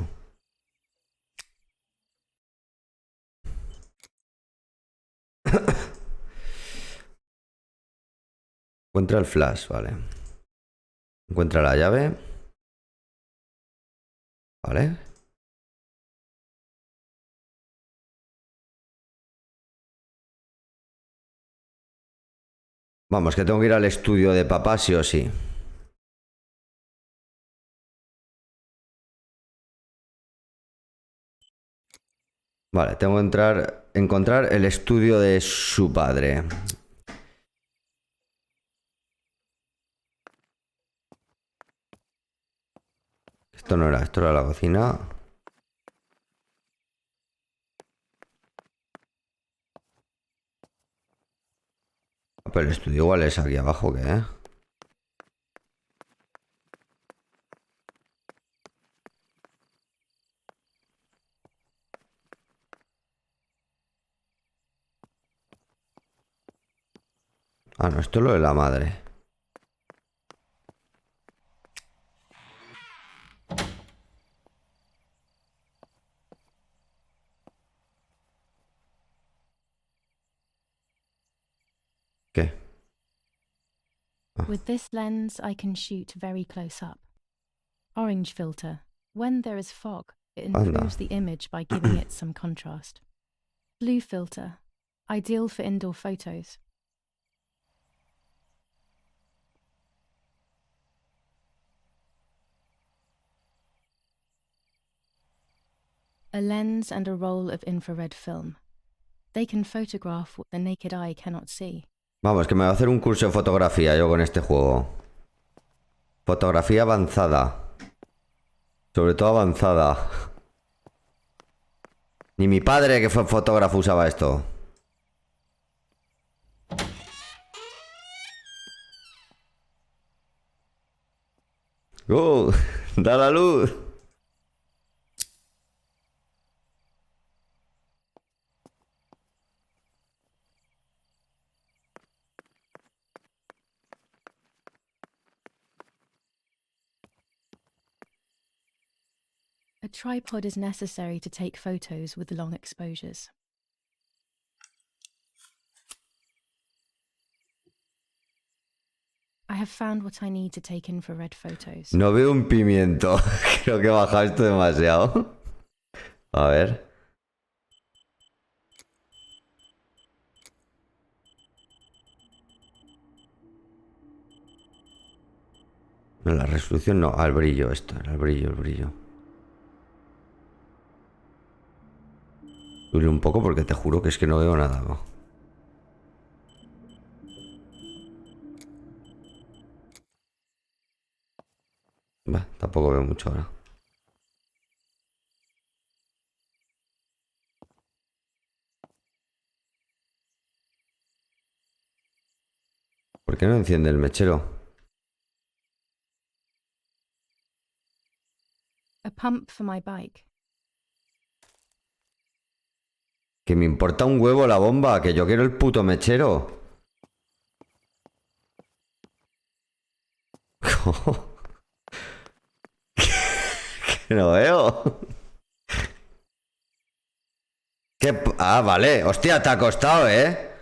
Encuentra el flash, vale. Encuentra la llave. Vale. Vamos, que tengo que ir al estudio de papá sí o sí. Vale, tengo que encontrar el estudio de su padre. Esto no era, esto era la cocina. Pero el estudio igual es aquí abajo, ¿qué? Ah, no, esto es lo de la madre. With this lens, I can shoot very close up. Orange filter. When there is fog, it improves the image by giving it some contrast. Blue filter. Ideal for indoor photos. A lens and a roll of infrared film. They can photograph what the naked eye cannot see. Vamos, que me voy a hacer un curso de fotografía yo con este juego. Fotografía avanzada. Sobre todo avanzada. Ni mi padre, que fue fotógrafo, usaba esto. ¡Oh! ¡Da la luz! A tripod is necessary to take photos with long exposures. I have found what I need to take infrared photos. No veo un pimiento. Creo que he bajado esto demasiado. A ver. No, la resolución no, al brillo esto, era el brillo, el brillo. Subirle un poco porque te juro que es que no veo nada, ¿no? Bah, tampoco veo mucho ahora. ¿Por qué no enciende el mechero? A pump for my bike. Que me importa un huevo la bomba, que yo quiero el puto mechero. Que no veo. Ah, vale. Hostia, te ha costado, ¿eh?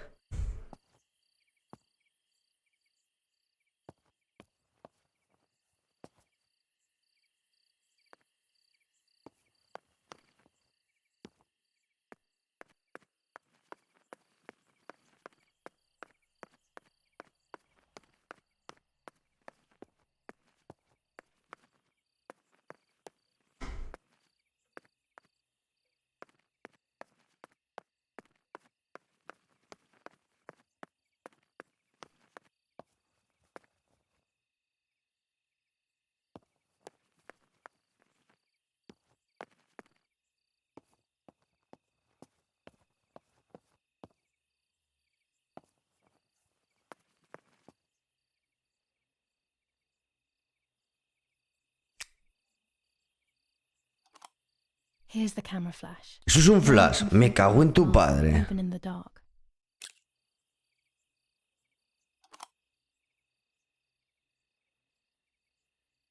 Here's the camera flash. Eso es un flash. Me cago en tu padre. Even in the dark.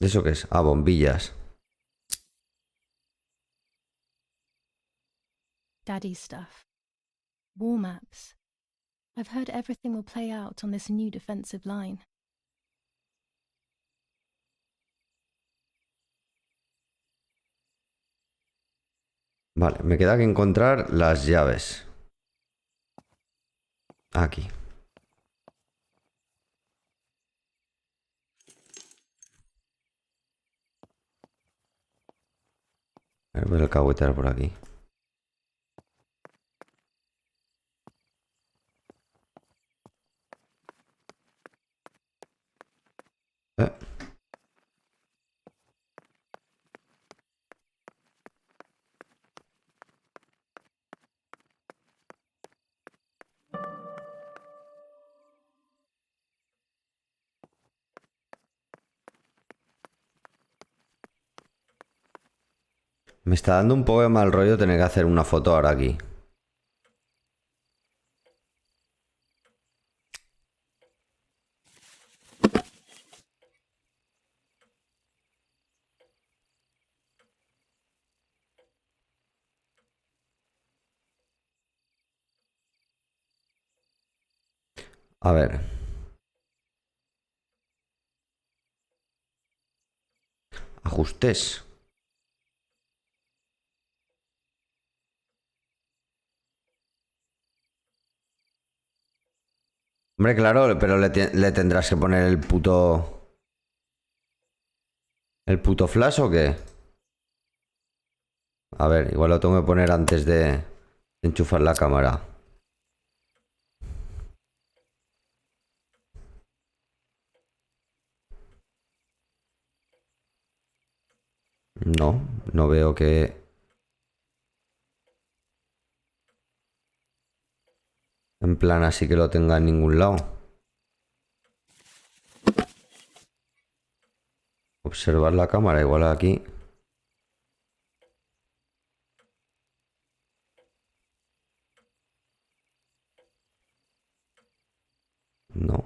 ¿Eso qué es? Ah, bombillas. Daddy's stuff. War maps. I've heard everything will play out on this new defensive line. Vale, me queda que encontrar las llaves. Aquí. A ver, voy a alcahuetear por aquí. Eh. Me está dando un poco de mal rollo tener que hacer una foto ahora aquí. A ver. Ajustes. Hombre, claro, pero le tendrás que poner el puto... ¿El puto flash o qué? A ver, igual lo tengo que poner antes de enchufar la cámara. No, no veo que... En plan así que lo tenga en ningún lado. Observar la cámara, igual aquí. No.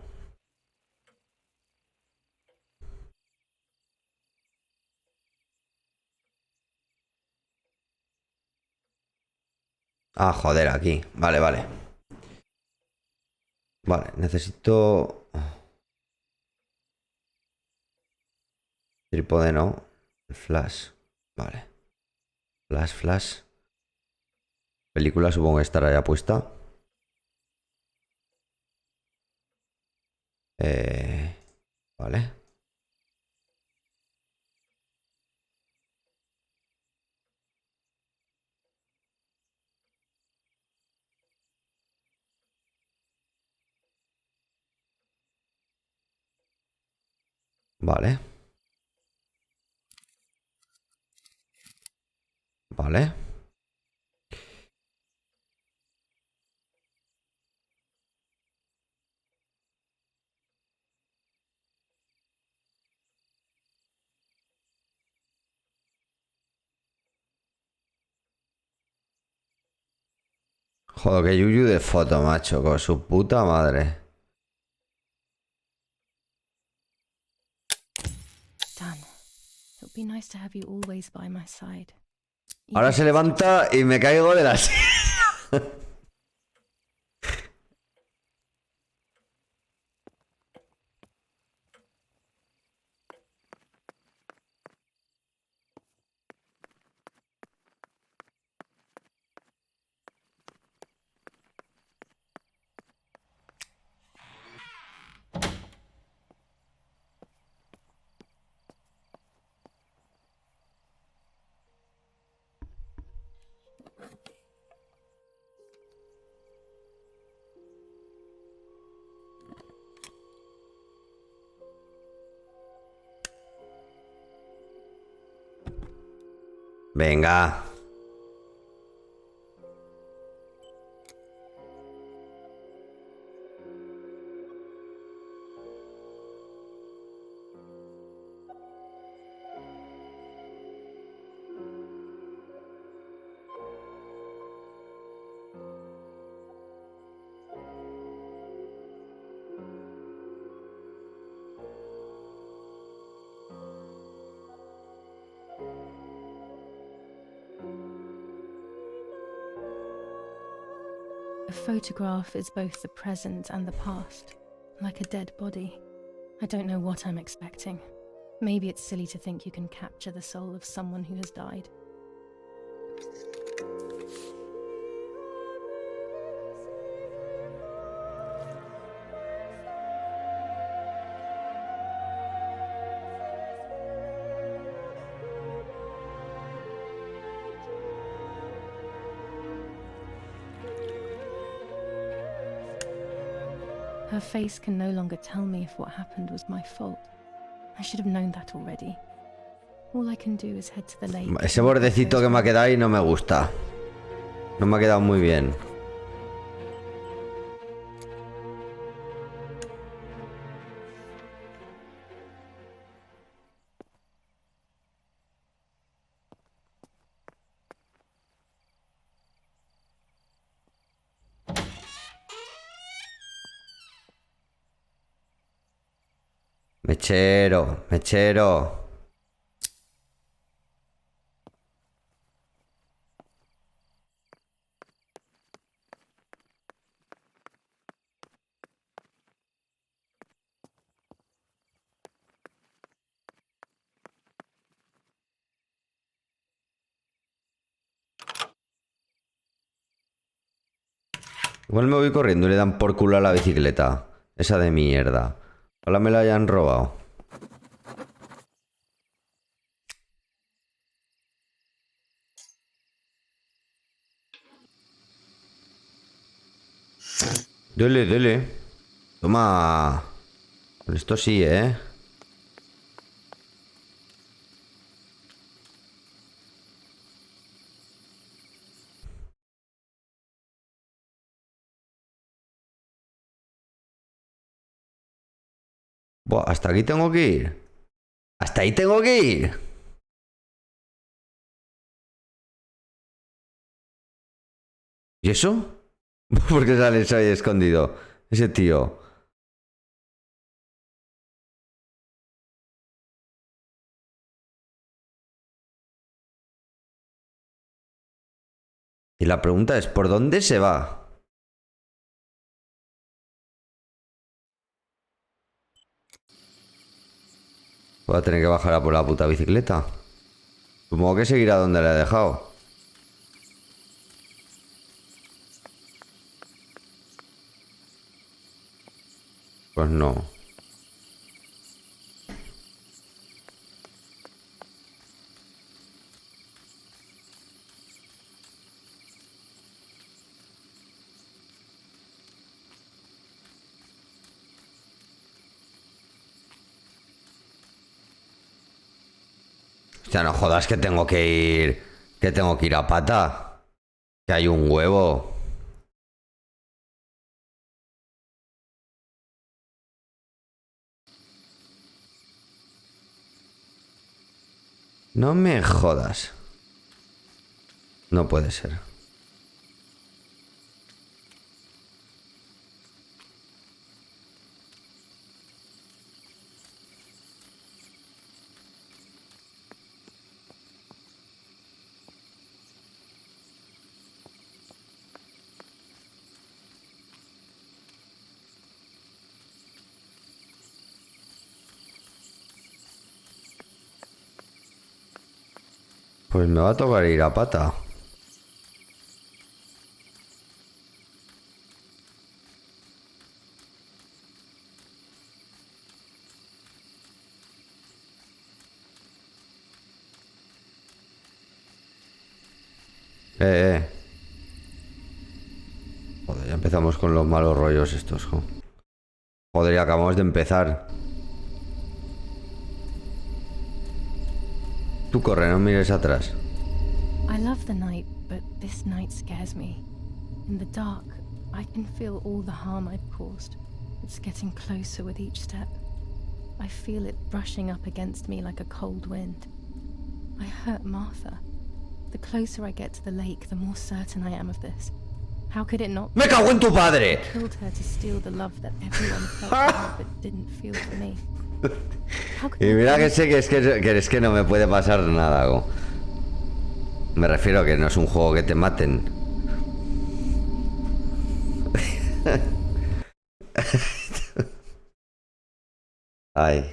Ah, joder, aquí. Vale, vale. Vale, necesito... Trípode no. Flash. Vale. Flash, flash. Película supongo que estará ya puesta. Vale. Vale. Vale. Joder, que yuyu de foto, macho. Con su puta madre. Done. It would be nice to have you always by my side. Ahora Even se if it's levanta y me caigo de la silla. Venga. A photograph is both the present and the past, like a dead body. I don't know what I'm expecting. Maybe it's silly to think you can capture the soul of someone who has died. Her face can no longer tell me if what happened was my fault. I should have known that already. All I can do is head to the lake. Ese bordecito que me ha quedado ahí no me gusta. No me ha quedado muy bien. Mechero, mechero. Igual me voy corriendo y le dan por culo a la bicicleta. Esa de mierda. Ojalá me la hayan robado. Dele, dele. Toma. Con esto sí, ¿eh? Buah, hasta aquí tengo que ir. Hasta ahí tengo que ir. ¿Y eso? ¿Por qué sales ahí escondido? Ese tío. Y la pregunta es, ¿por dónde se va? Voy a tener que bajar a por la puta bicicleta. Supongo que seguirá donde la he dejado. Pues no. Hostia, no jodas que tengo que ir. Que tengo que ir a pata. Que hay un huevo. No me jodas. No puede ser. Pues me va a tocar ir a pata. Eh. Joder, ya empezamos con los malos rollos estos, jo. Joder, ya acabamos de empezar. Tú corre, no mires atrás. I love the night, but this night scares me. In the dark, I can feel all the harm I've caused. It's getting closer with each step. I feel it brushing up against me like a cold wind. I hurt Martha. The closer I get to the lake, the more certain I am of this. How could it not? ¡Me cago en tu padre! I killed her to steal the love that everyone felt for her but didn't feel for me. How could Y mira I que sé que es que no me puede pasar nada, go. Me refiero a que no es un juego que te maten. Ay.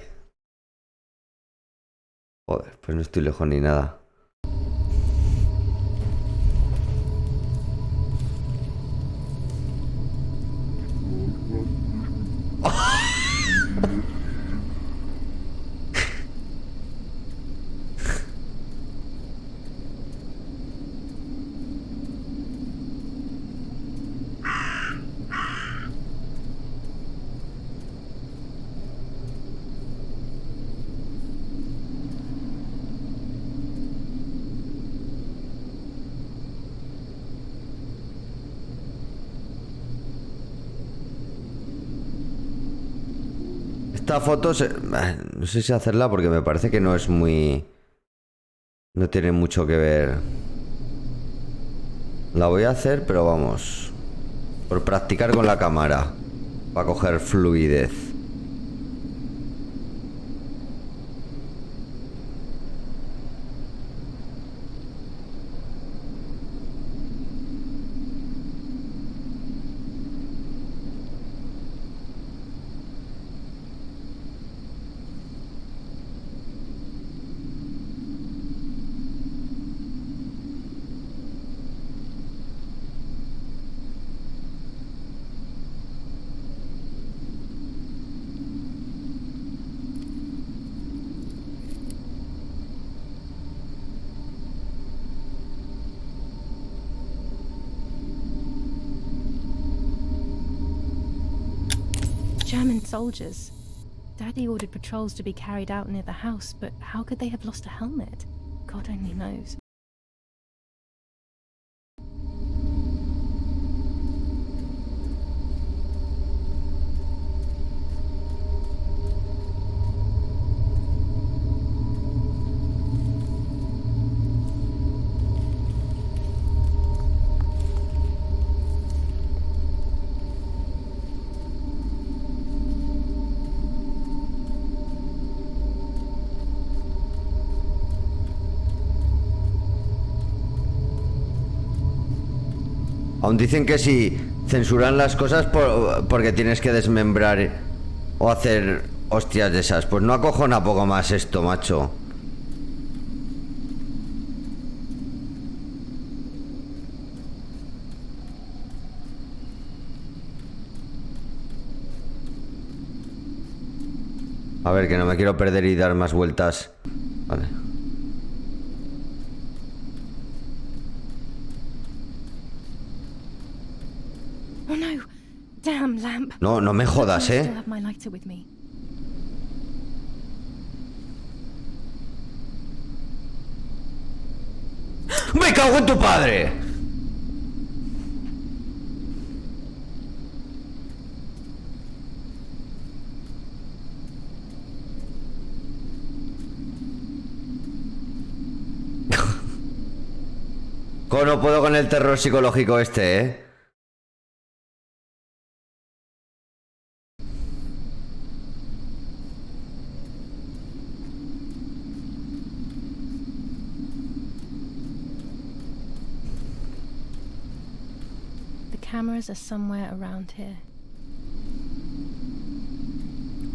Joder, pues no estoy lejos ni nada. Esta foto no sé si hacerla porque me parece que no es muy... No tiene mucho que ver. La voy a hacer, pero vamos. Por practicar con la cámara. Para coger fluidez. soldiers. Daddy ordered patrols to be carried out near the house, but how could they have lost a helmet? God only knows. Aún dicen que si censuran las cosas porque tienes que desmembrar o hacer hostias de esas. Pues no acojona poco más esto, macho. A ver, que no me quiero perder y dar más vueltas. Vale. Oh no! Damn lamp. No, no me jodas, I still have my lighter with me. ¡Me cago en tu padre! No puedo con el terror psicológico este, ¿eh? The cameras are somewhere around here.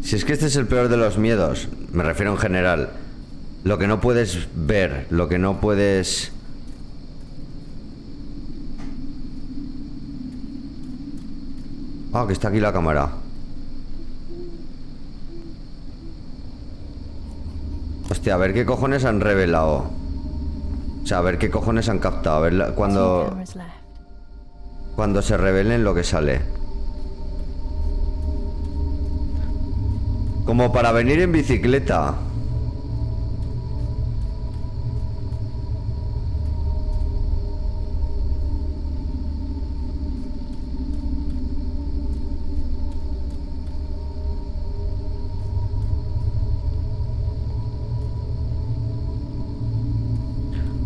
Si es que este es el peor de los miedos, me refiero en general. Lo que no puedes ver, lo que no puedes... Ah, que está aquí la cámara. Hostia, a ver qué cojones han revelado. O sea, a ver qué cojones han captado. A ver cuando se revelen lo que sale. Como para venir en bicicleta.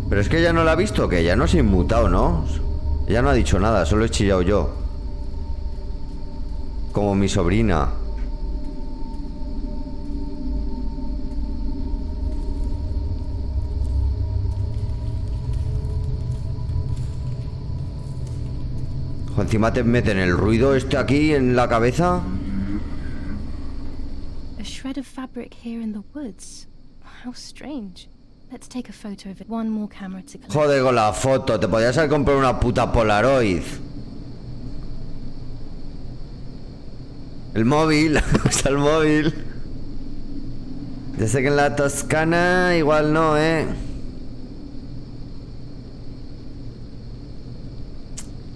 Pero es que ella no la ha visto, que ella no se ha inmutado, ¿no? Ella no ha dicho nada, solo he chillado yo. Como mi sobrina. O encima te meten el ruido este aquí en la cabeza. A shred of fabric here in the woods. How strange. Let's take a photo of it. One more camera to collect. Joder con la foto, te podías haber comprado una puta Polaroid. El móvil, está el móvil. Ya sé que en la Toscana igual no,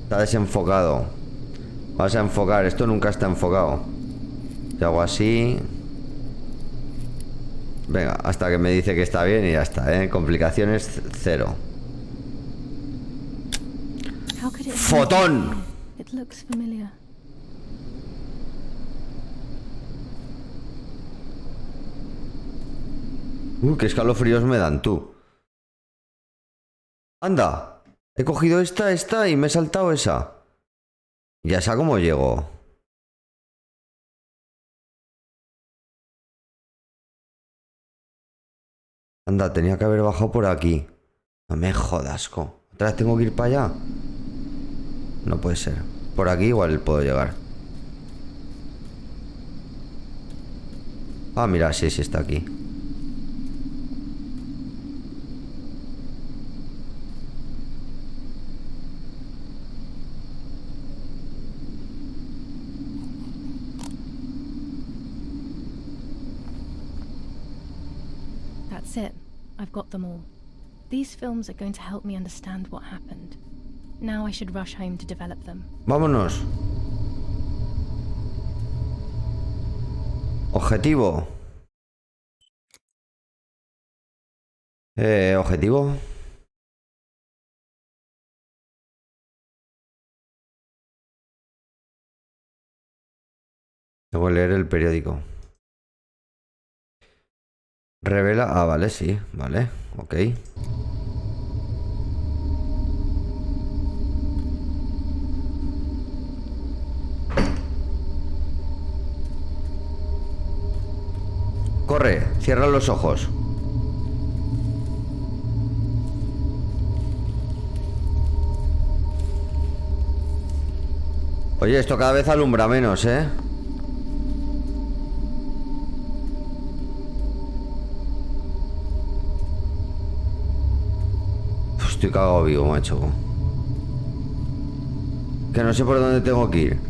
Está desenfocado. Vas a enfocar, esto nunca está enfocado. Y hago así. Venga, hasta que me dice que está bien y ya está, complicaciones cero. ¡Fotón! It looks familiar. Qué escalofríos me dan, tú. Anda, he cogido esta y me he saltado esa. ¿Y a esa cómo llego? Anda, tenía que haber bajado por aquí. No me jodas, ¿Otra vez tengo que ir para allá? No puede ser. Por aquí igual puedo llegar. Ah, mira, sí está aquí. That's it. I've got them all. These films are going to help me understand what happened. Now I should rush home to develop them. Vámonos. Objetivo. Objetivo. Tengo que leer el periódico. Revela. Ah, vale, sí. Vale, ok. Corre, cierra los ojos. Oye, esto cada vez alumbra menos, ¿eh? Estoy cagado vivo, macho. Que no sé por dónde tengo que ir.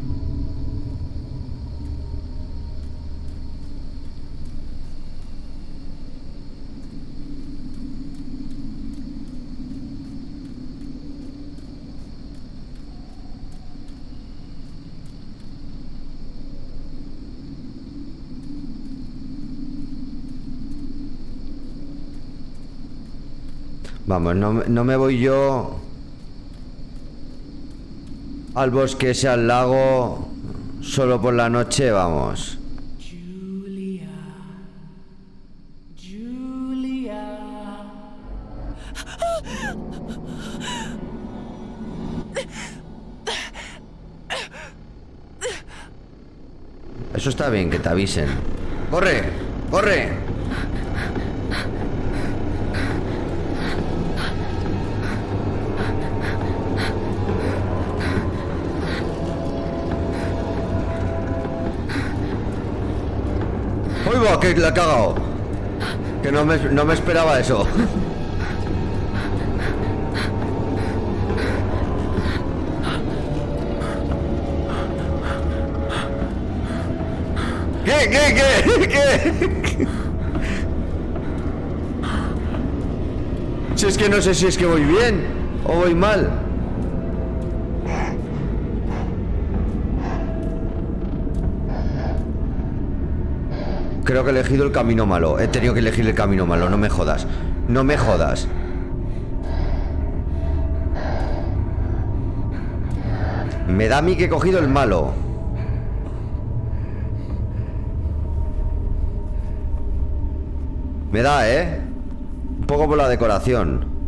Vamos, no me voy yo al bosque ese, al lago, solo por la noche, vamos. Julia. Julia. Eso está bien, que te avisen. ¡Corre! ¡Corre! ¡Uy, va! ¡Que la he cagado! Que no me esperaba eso. ¿Qué? Si es que no sé si es que voy bien o voy mal. Creo que he elegido el camino malo. He tenido que elegir el camino malo, no me jodas. No me jodas. Me da a mí que he cogido el malo. Me da, ¿eh? Un poco por la decoración.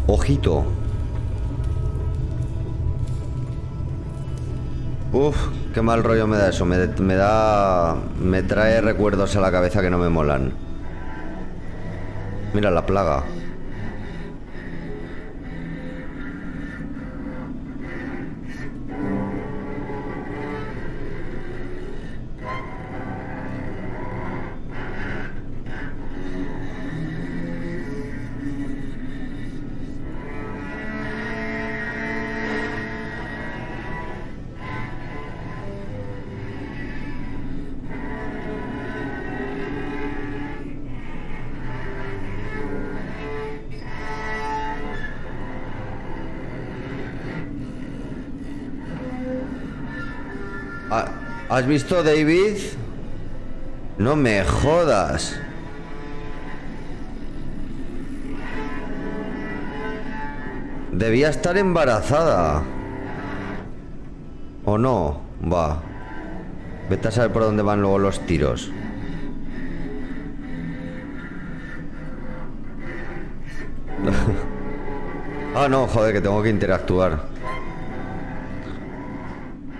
Ojito. Uf, qué mal rollo me da eso. Me trae recuerdos a la cabeza que no me molan. Mira la plaga. ¿Has visto, David? No me jodas. Debía estar embarazada. ¿O no? Va. Vete a saber por dónde van luego los tiros. Ah, no, joder, que tengo que interactuar.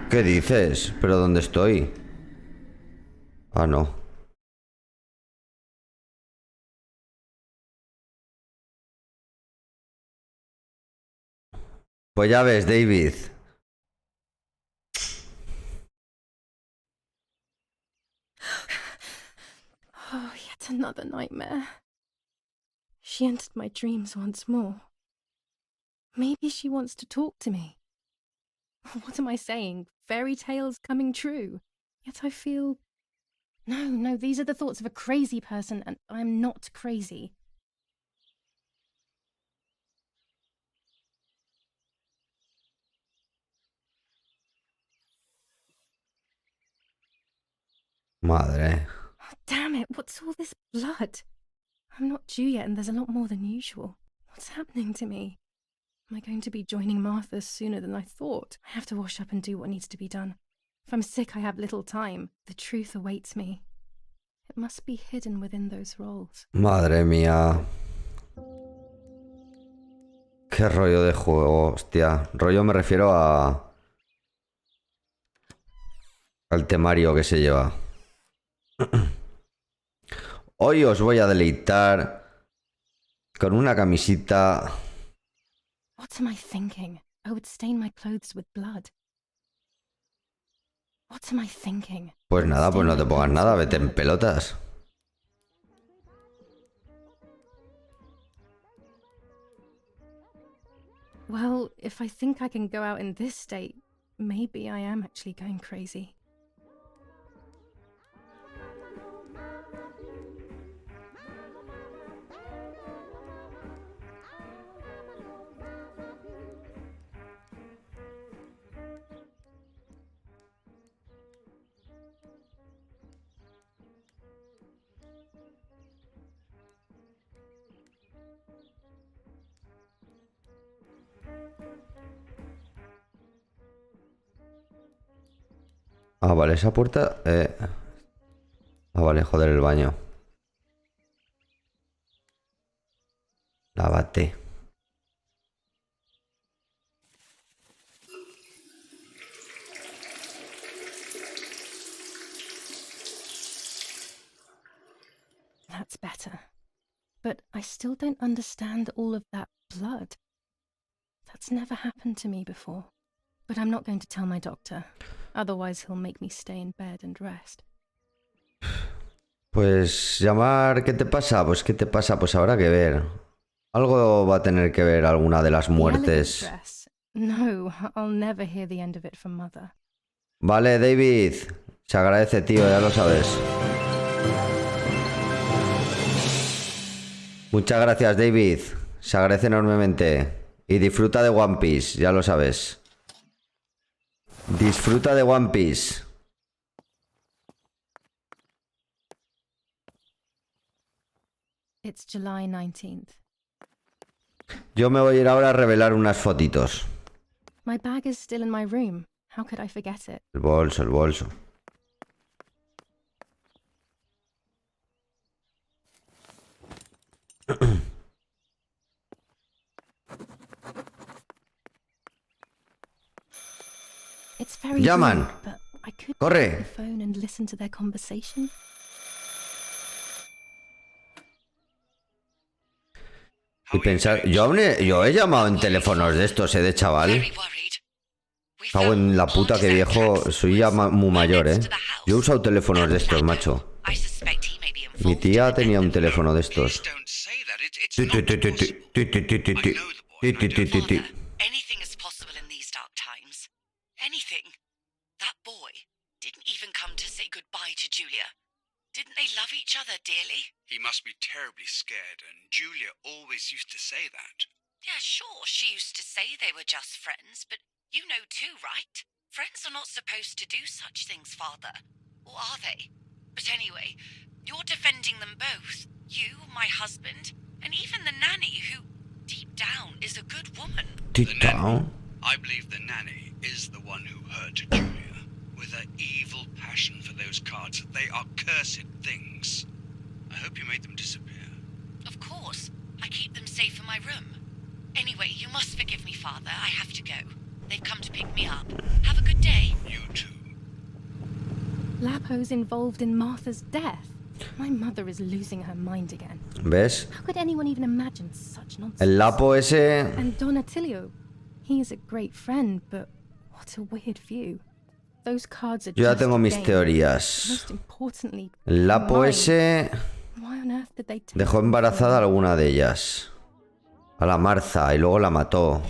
¿Qué dices? ¿Pero dónde estoy? Ah, no. Pues ya ves, David. Oh, yet another nightmare. She entered my dreams once more. Maybe she wants to talk to me. What am I saying? Fairy tales coming true. Yet I feel... No, these are the thoughts of a crazy person, and I'm not crazy. Madre. Oh, damn it, what's all this blood? I'm not due yet, and there's a lot more than usual. What's happening to me? Am I going to be joining Martha sooner than I thought? I have to wash up and do what needs to be done. If I'm sick, I have little time. The truth awaits me. It must be hidden within those rolls. Madre mía. Qué rollo de juego, hostia. Rollo me refiero a... al temario que se lleva. Hoy os voy a deleitar con una camisita... What am I thinking? I would stain my clothes with blood. What am I thinking? Pues nada, pues no te pongas nada, vete en pelotas. Well, if I think I can go out in this state, maybe I am actually going crazy. Ah, vale, esa puerta... Ah, vale, joder, el baño. Lávate. That's better. But I still don't understand all of that blood. That's never happened to me before. But I'm not going to tell my doctor. Otherwise he'll make me stay in bed and rest. Pues llamar... ¿Qué te pasa? Pues ¿qué te pasa? Pues habrá que ver. Algo va a tener que ver alguna de las muertes. The elegant dress. No, I'll never hear the end of it from Mother. Vale, David. Se agradece, tío, ya lo sabes. Muchas gracias, David. Se agradece enormemente. Y disfruta de One Piece, ya lo sabes. Disfruta de One Piece. It's July 19th. Yo me voy a ir ahora a revelar unas fotitos. My bag is still in my room. How could I forget it? El bolso, el bolso. It's very Llaman. rude, but I could Corre. pick up the phone and listen to their conversation. Y pensar, yo he llamado en teléfonos de estos, de chaval. Cago en la puta, que viejo. Soy ya muy mayor, Yo he usado teléfonos de estos, macho. Mi tía tenía un teléfono de estos. Anything is possible in these dark times. Anything. That boy didn't even come to say goodbye to Julia. Didn't they love each other dearly? He must be terribly scared, and Julia always used to say that. Yeah, sure, she used to say they were just friends, but you know too, right? Friends are not supposed to do such things, Father. Or are they? But anyway, you're defending them both. You, my husband, and even the nanny who, deep down, is a good woman. Deep down? I believe the nanny is the one who hurt Julia, with her evil passion for those cards. They are cursed things. I hope you made them disappear. Of course. I keep them safe in my room. Anyway, you must forgive me, Father. I have to go. They've come to pick me up. Have a good day. You too. Lapo's involved in Martha's death. My mother is losing her mind again. ¿Ves? How could anyone even imagine such nonsense? El Lapo ese... And Don Attilio. He is a great friend, but what a weird view. Those cards are Yo ya just tengo a mis game. teorías. Most importantly, El Lapo mine. ese... Why on earth did they take dejó them from embarazada a me? alguna de ellas. A la Martha y luego la mató.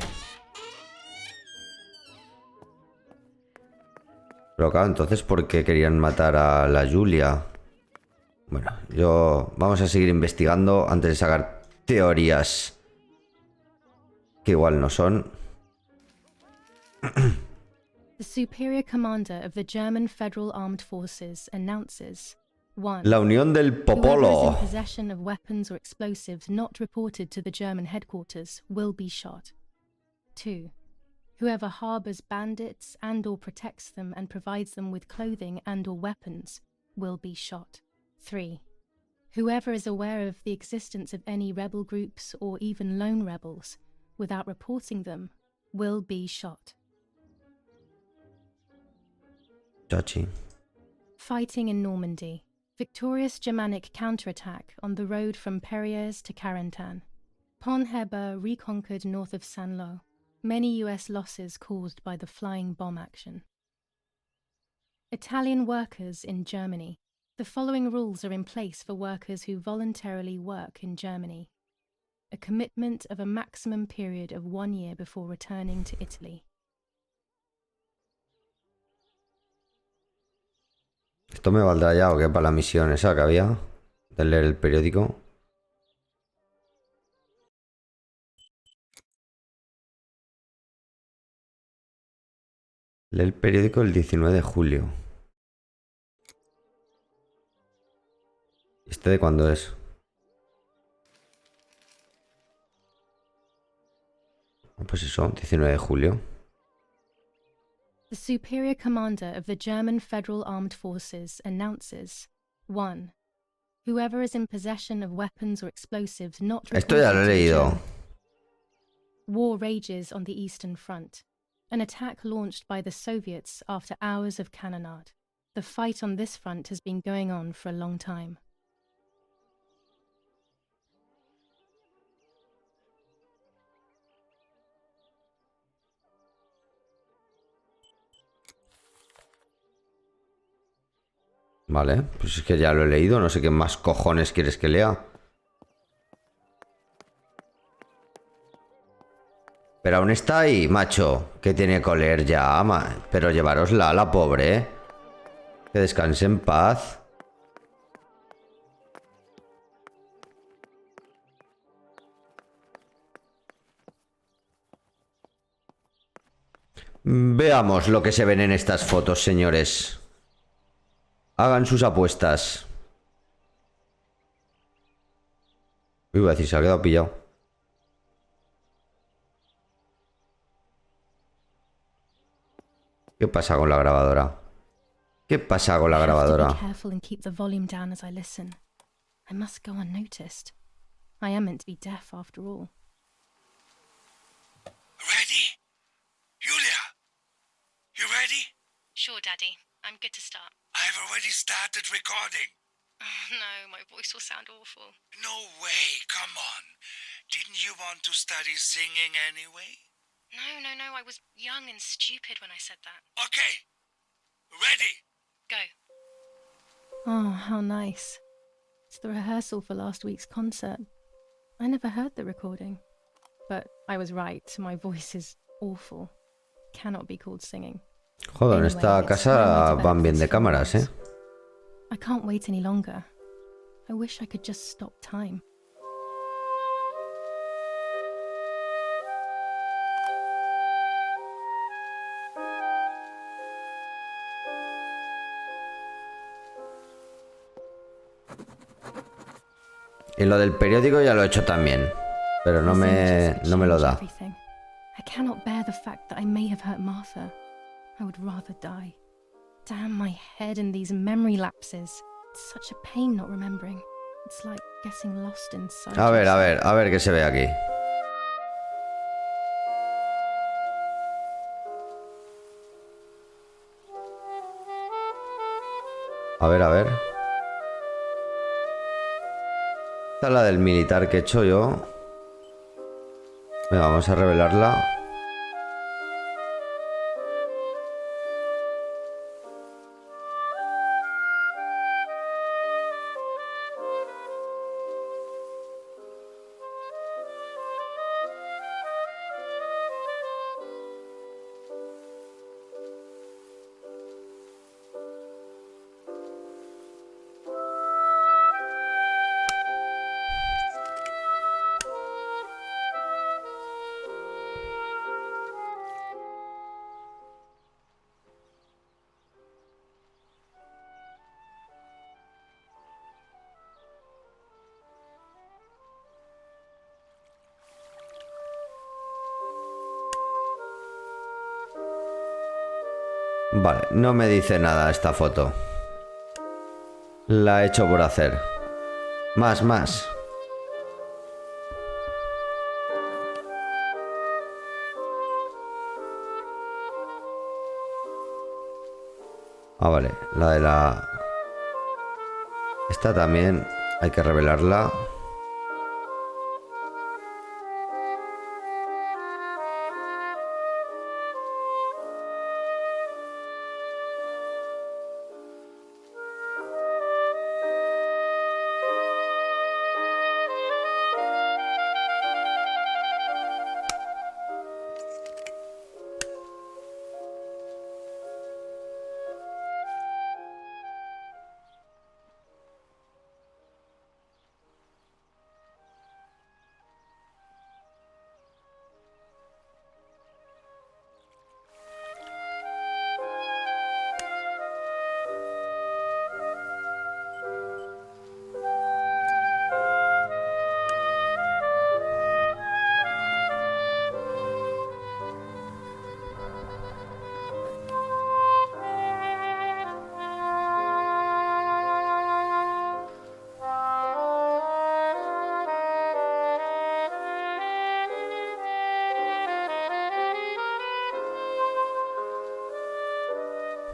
Pero claro, entonces ¿por qué querían matar a la Julia? Bueno, vamos a seguir investigando antes de sacar teorías que igual no son. The Superior Commander of the German Federal Armed Forces announces 1. La unión del Whoever is in popolo. possession of weapons or explosives not reported to the German headquarters will be shot. 2. Whoever harbors bandits and or protects them and provides them with clothing and or weapons will be shot. 3. Whoever is aware of the existence of any rebel groups or even lone rebels without reporting them will be shot. Chachi. Fighting in Normandy. Victorious Germanic counterattack on the road from Perriers to Carentan. Pont Heber reconquered north of Saint-Lô. Many US losses caused by the flying bomb action. Italian workers in Germany. The following rules are in place for workers who voluntarily work in Germany. A commitment of a maximum period of 1 year before returning to Italy. ¿Esto me valdrá ya o qué para la misión esa que había? De leer el periódico. Lee el periódico el 19 de julio. ¿Este de cuándo es? Pues eso, 19 de julio. The Superior Commander of the German Federal Armed Forces announces 1. Whoever is in possession of weapons or explosives not Esto ya reported lo he to the leído. German. War rages on the Eastern Front. An attack launched by the Soviets after hours of cannonade. The fight on this front has been going on for a long time. Vale, pues es que ya lo he leído. No sé qué más cojones quieres que lea. Pero aún está ahí, macho. Que tiene que leer ya, pero llevarosla, la pobre, ¿eh? Que descanse en paz. Veamos lo que se ven en estas fotos, señores. Hagan sus apuestas. Uy, voy a decir, se ha quedado pillado. ¿Qué pasa con la grabadora? ¿Qué pasa con la grabadora? I have to be careful and keep the volume down as I listen. I must go unnoticed. I am meant to be deaf after all. Ready? Julia? You ready? Sure, Daddy. I'm good to start. I've already started recording. Oh, no, my voice will sound awful. No way, come on. Didn't you want to study singing anyway? No, I was young and stupid when I said that. Okay. Ready? Go. Oh, how nice. It's the rehearsal for last week's concert. I never heard the recording. But I was right, my voice is awful. Cannot be called singing. Joder, en Anyway, esta it's casa time I develop van bien these de cámaras, ¿eh? feelings. I can't wait any longer. I wish I could just stop time. Y lo del periódico ya lo he hecho también. Pero no me lo da. Everything. I cannot bear the fact that I may have hurt Martha. I would rather die. Damn my head and these memory lapses. It's such a pain not remembering. It's like getting lost inside. A ver qué se ve aquí. A ver. Esta es la del militar que he hecho yo. Venga, vamos a revelarla. Vale, no me dice nada esta foto. La he hecho por hacer. Más. Ah, vale. La de la... Esta también hay que revelarla.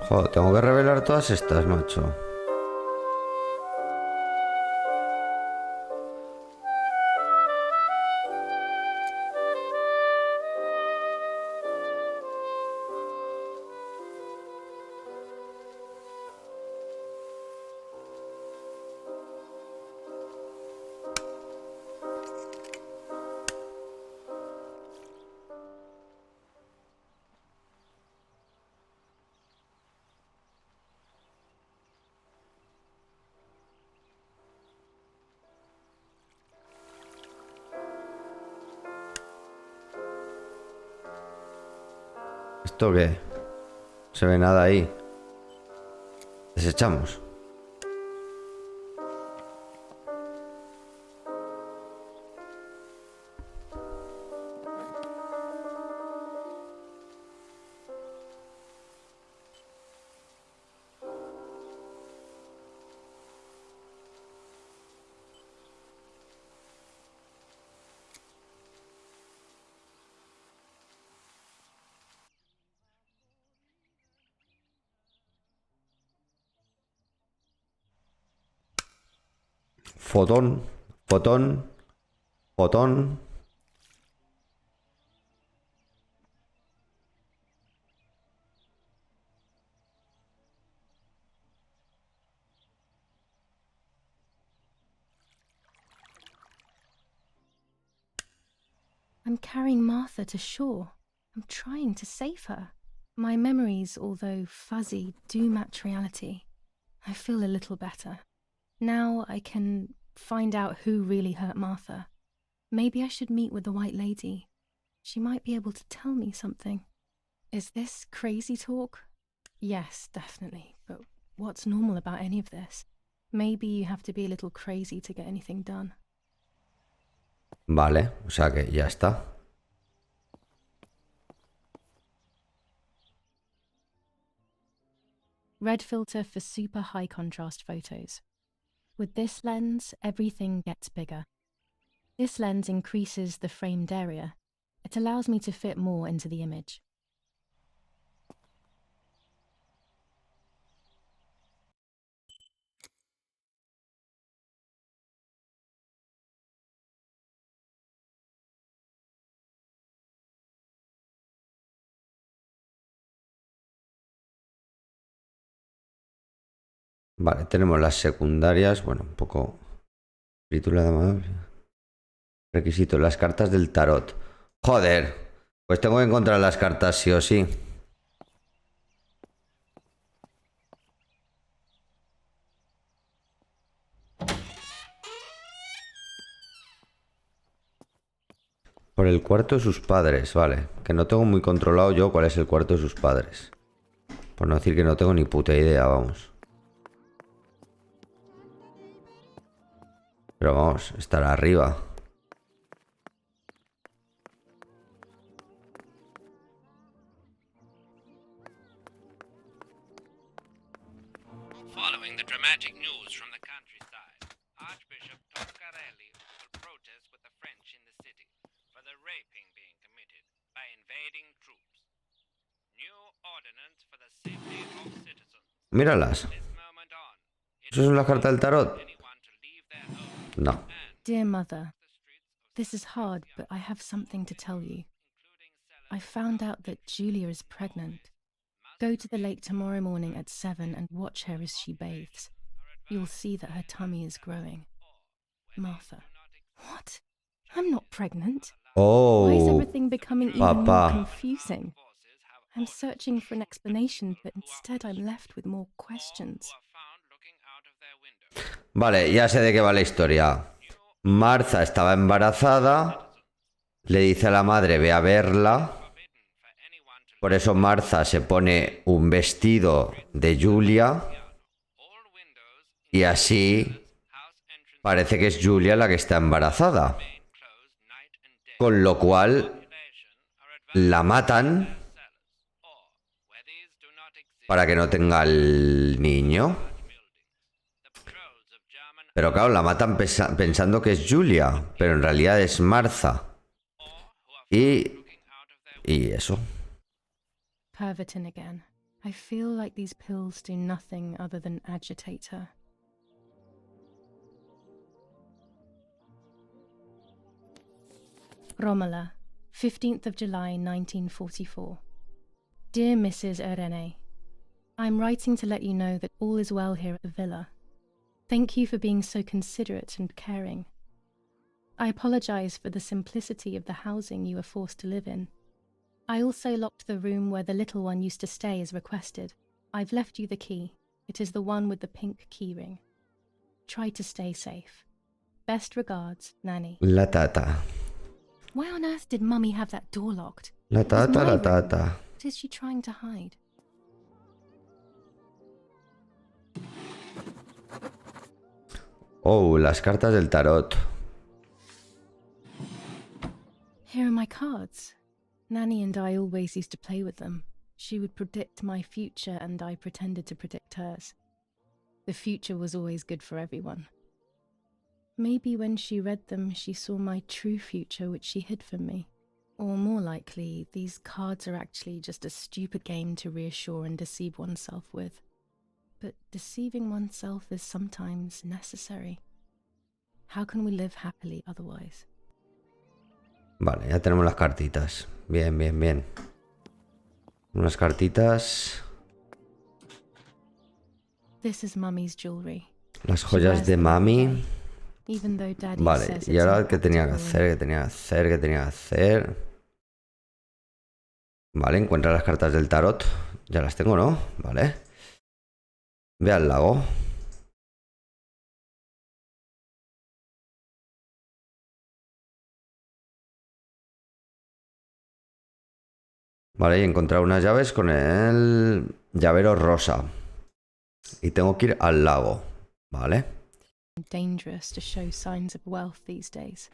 Joder, tengo que revelar todas estas, macho. ¿Esto qué? No se ve nada ahí. Desechamos. Fotón. I'm carrying Martha to shore. I'm trying to save her. My memories, although fuzzy, do match reality. I feel a little better. Now I can find out who really hurt Martha. Maybe I should meet with the White Lady. She might be able to tell me something. Is this crazy talk? Yes, definitely. But what's normal about any of this? Maybe you have to be a little crazy to get anything done. Vale, o sea que ya está. Red filter for super high contrast photos. With this lens, everything gets bigger. This lens increases the framed area. It allows me to fit more into the image. Vale, tenemos las secundarias. Bueno, un poco... Escritura de... Requisito, las cartas del tarot. Joder, pues tengo que encontrar las cartas sí o sí. Por el cuarto de sus padres, vale. Que no tengo muy controlado yo cuál es el cuarto de sus padres. Por no decir que no tengo ni puta idea, vamos. Pero vamos, estará arriba. Following the dramatic news from the countryside, Archbishop Toscarelli will protest with the French in the city for the raping being committed by invading troops. New ordinance for the safety of citizens. Míralas. ¿Eso es la carta del tarot? No. Dear Mother, this is hard, but I have something to tell you. I found out that Julia is pregnant. Go to the lake tomorrow morning at 7 and watch her as she bathes. You'll see that her tummy is growing. Martha. What? I'm not pregnant. Why is Oh, everything becoming even more papá. confusing? I'm searching for an explanation, but instead I'm left with more questions. Vale, ya sé de qué va la historia. Martha estaba embarazada. Le dice a la madre, ve a verla. Por eso Martha se pone un vestido de Julia. Y así parece que es Julia la que está embarazada. Con lo cual la matan para que no tenga el niño. Pero claro, la matan pensando que es Julia, pero en realidad es Martha. Y eso. Pervertin again. I feel like these pills do nothing other than agitate her. Romola, 15th of July 1944. Dear Mrs. Irene, I'm writing to let you know that all is well here at the villa. Thank you for being so considerate and caring. I apologize for the simplicity of the housing you were forced to live in. I also locked the room where the little one used to stay as requested. I've left you the key. It is the one with the pink keyring. Try to stay safe. Best regards, Nanny. La tata. Why on earth did Mummy have that door locked? La It was tata, my la room. tata. What is she trying to hide? Oh, las cartas del tarot. Here are my cards. Nanny and I always used to play with them. She would predict my future and I pretended to predict hers. The future was always good for everyone. Maybe when she read them, she saw my true future, which she hid from me. Or more likely, these cards are actually just a stupid game to reassure and deceive oneself with. But deceiving oneself is sometimes necessary. How can we live happily otherwise? Vale, ya tenemos las cartitas. Bien, bien, bien. Unas cartitas. This is Mummy's jewelry. Las joyas de mami. Even though Daddy Vale, says y it's ahora not qué tenía que practical. hacer, qué tenía que hacer, qué tenía que hacer. Vale, encuentra las cartas del tarot. Ya las tengo, ¿no? Vale. Ve al lago. Vale, y he encontrado unas llaves con el llavero rosa. Y tengo que ir al lago. Vale. Dangerous to show signs of wealth these days.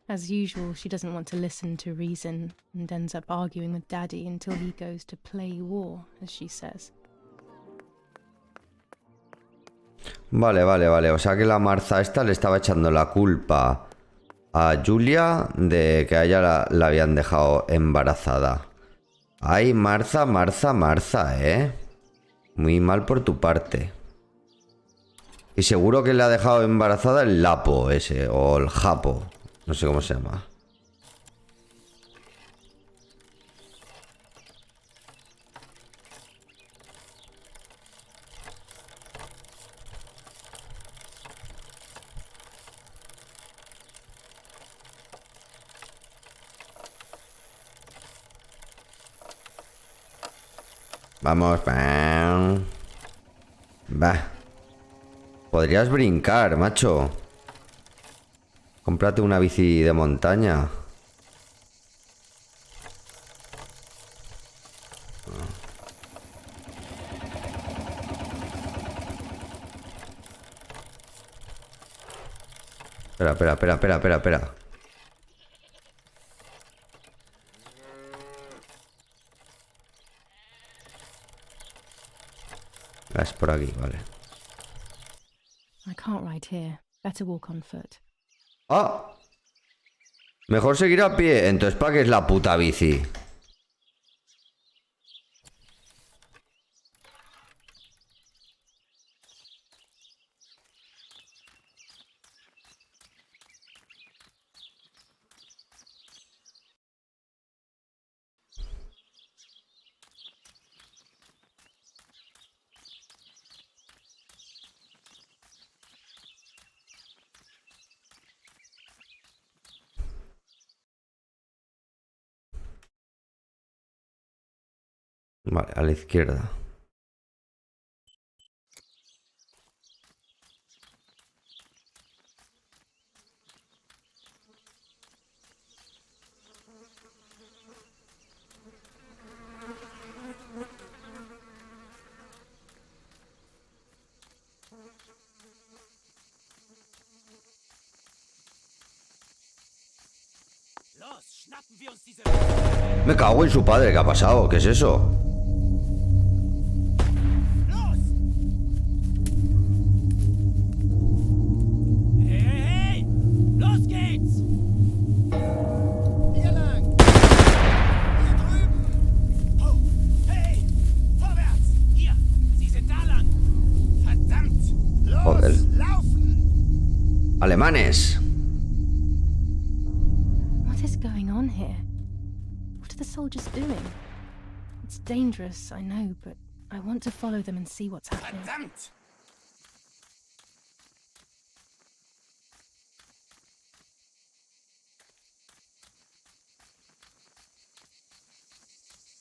As usual, she doesn't want to listen to reason and ends up arguing with Daddy until he goes to play war, as she says. Vale, vale, vale. O sea que la Martha esta le estaba echando la culpa a Julia de que a ella la habían dejado embarazada. Ay, Martha, Martha, Martha, ¿eh? Muy mal por tu parte. Y seguro que le ha dejado embarazada el lapo ese, o el japo. No sé cómo se llama. Vamos, pam. Va. Podrías brincar, macho. Cómprate una bici de montaña. Espera. Es por aquí, vale. can't ride here. Better walk on foot. Ah. Mejor seguir a pie. Entonces, ¿para qué es la puta bici? Vale, a la izquierda. Me cago en su padre, ¿qué ha pasado? ¿Qué es eso? Hey! Los geht's! Hier lang! Hier drüben! Oh! Hey! Vorwärts! Hier! Sie sind da lang! Verdammt! Los! Joder. Laufen! Alemanes. What is going on here? What are the soldiers doing? It's dangerous, I know, but I want to follow them and see what's happening. Verdammt!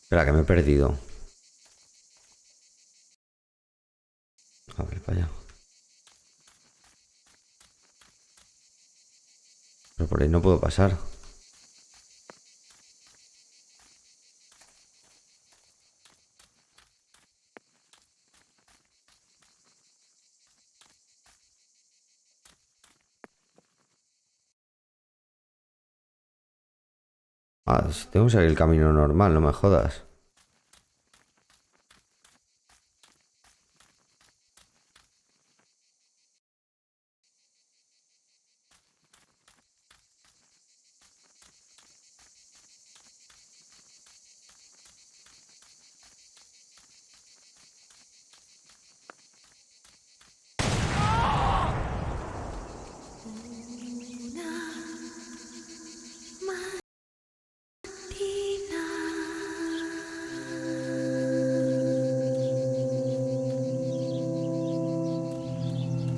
Espera, que me he perdido. A ver, para allá. Pero por ahí no puedo pasar. Ah, tengo que seguir el camino normal, no me jodas.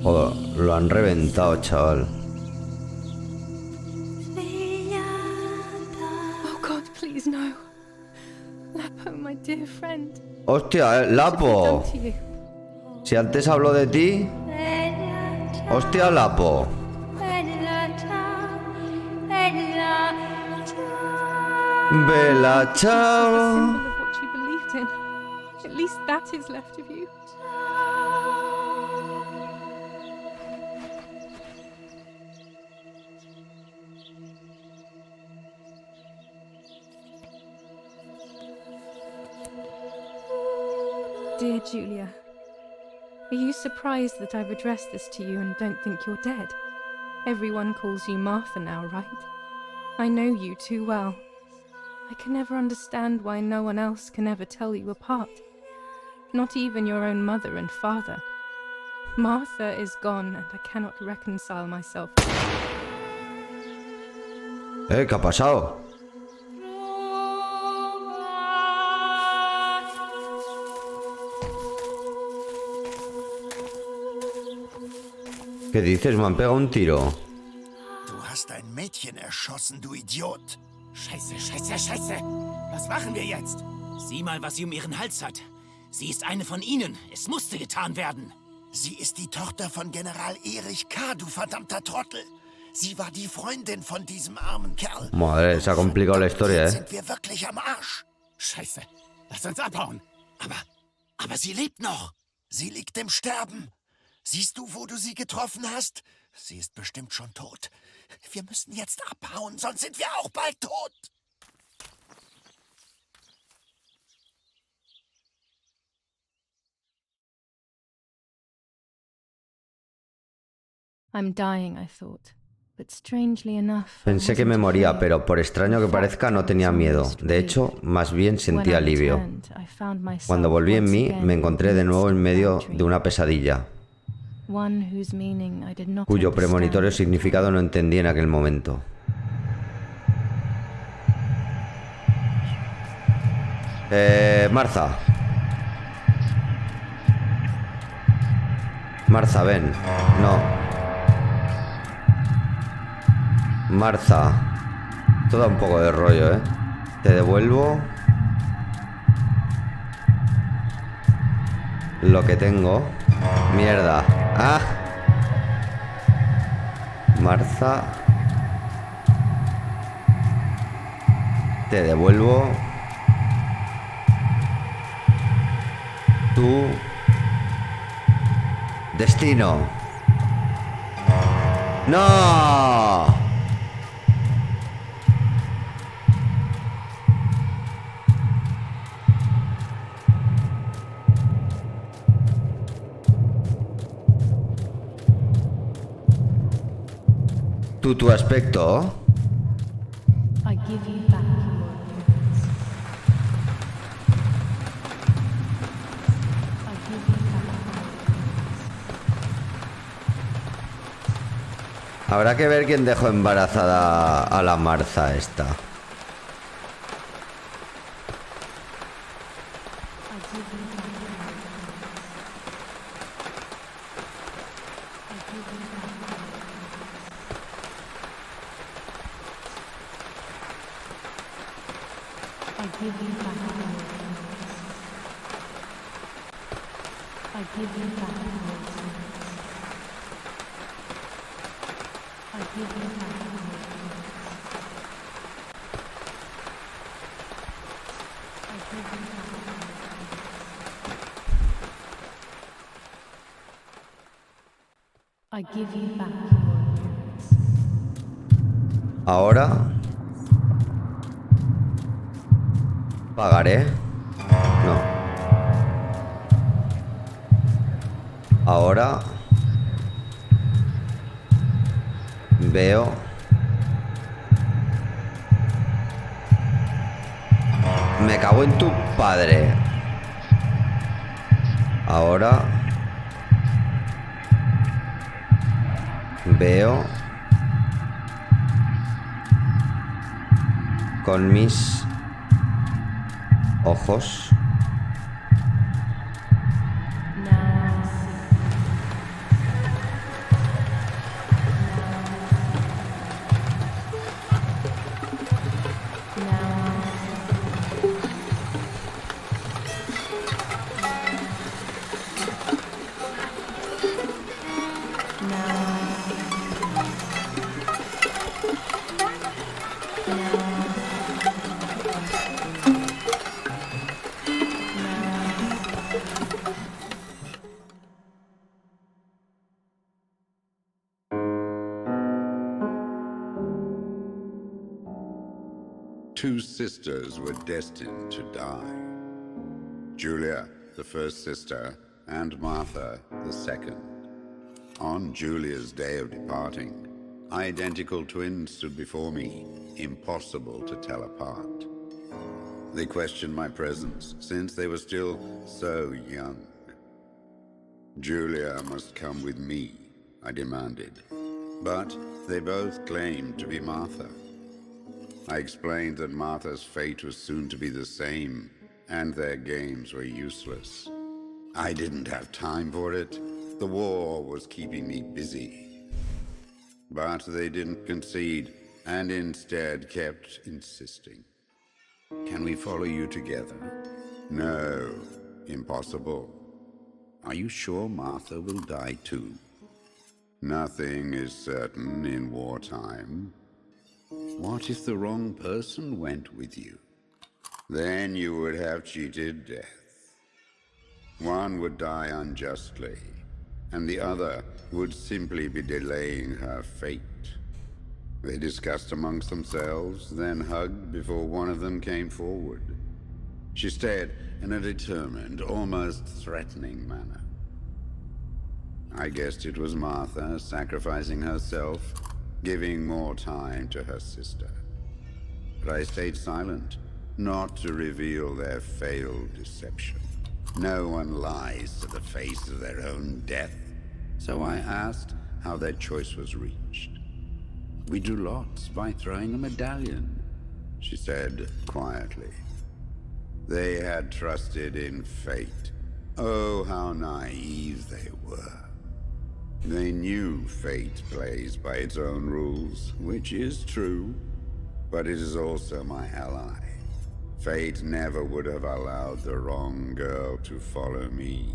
Joder, lo han reventado, chaval. Oh God, please no. Lapo, my dear friend. Hostia, What have they Lapo. done to you? Si antes hablo de ti. Hostia, Lapo. Bella, The chao. symbol of what you believed in. At least that is left of you. Dear Julia, are you surprised that I've addressed this to you and don't think you're dead? Everyone calls you Martha now, right? I know you too well. I can never understand why no one else can ever tell you apart. Not even your own mother and father. Martha is gone and I cannot reconcile myself. ¿Qué ha pasado? ¿Qué dices? Me han pegado un tiro. Du hast ein Mädchen erschossen, du Idiot! Scheiße, scheiße, scheiße! Was machen wir jetzt? Sieh mal, was sie um ihren Hals hat. Sie ist eine von ihnen. Es musste getan werden. Sie ist die Tochter von General Erich K., du verdammter Trottel. Sie war die Freundin von diesem armen Kerl. Madre, se ha complicado la historia, Jetzt sind wir wirklich am Arsch. Scheiße, lass uns abhauen. Aber sie lebt noch. Sie liegt im Sterben. Siehst du, wo du sie getroffen hast? Sie ist bestimmt schon tot. Wir müssen jetzt abhauen, sonst sind wir auch bald tot. I'm dying, I thought. But strangely enough, Pensé que me moría, pero por extraño que parezca no tenía miedo. De hecho, más bien sentía alivio. Cuando volví en mí, me encontré de nuevo en medio de una pesadilla, cuyo premonitorio significado no entendí en aquel momento. Martha. Martha, ven. No. Martha. Esto da un poco de rollo, ¿eh? Te devuelvo lo que tengo. Mierda. ¡Ah! Martha. Te devuelvo tu destino. ¡No! Tu aspecto. I give you back your appearance. I give you back your appearance. Habrá que ver quién dejó embarazada a la Martha esta. I give you back your appearance. Ahora pagaré. No. Ahora veo. Me cago en tu padre. Ahora veo con mis ojos. Two sisters were destined to die. Julia, the first sister, and Martha, the second. On Julia's day of departing, identical twins stood before me, impossible to tell apart. They questioned my presence, since they were still so young. Julia must come with me, I demanded. But they both claimed to be Martha. I explained that Martha's fate was soon to be the same, and their games were useless. I didn't have time for it. The war was keeping me busy. But they didn't concede, and instead kept insisting. Can we follow you together? No, impossible. Are you sure Martha will die too? Nothing is certain in wartime. What if the wrong person went with you? Then you would have cheated death. One would die unjustly, and the other would simply be delaying her fate. They discussed amongst themselves, then hugged before one of them came forward. She stared in a determined, almost threatening manner. I guessed it was Martha sacrificing herself, giving more time to her sister. But I stayed silent, not to reveal their failed deception. No one lies to the face of their own death, so I asked how their choice was reached. We drew lots by throwing a medallion, she said quietly. They had trusted in fate. Oh, how naive they were. They knew fate plays by its own rules, which is true, but it is also my ally. Fate never would have allowed the wrong girl to follow me.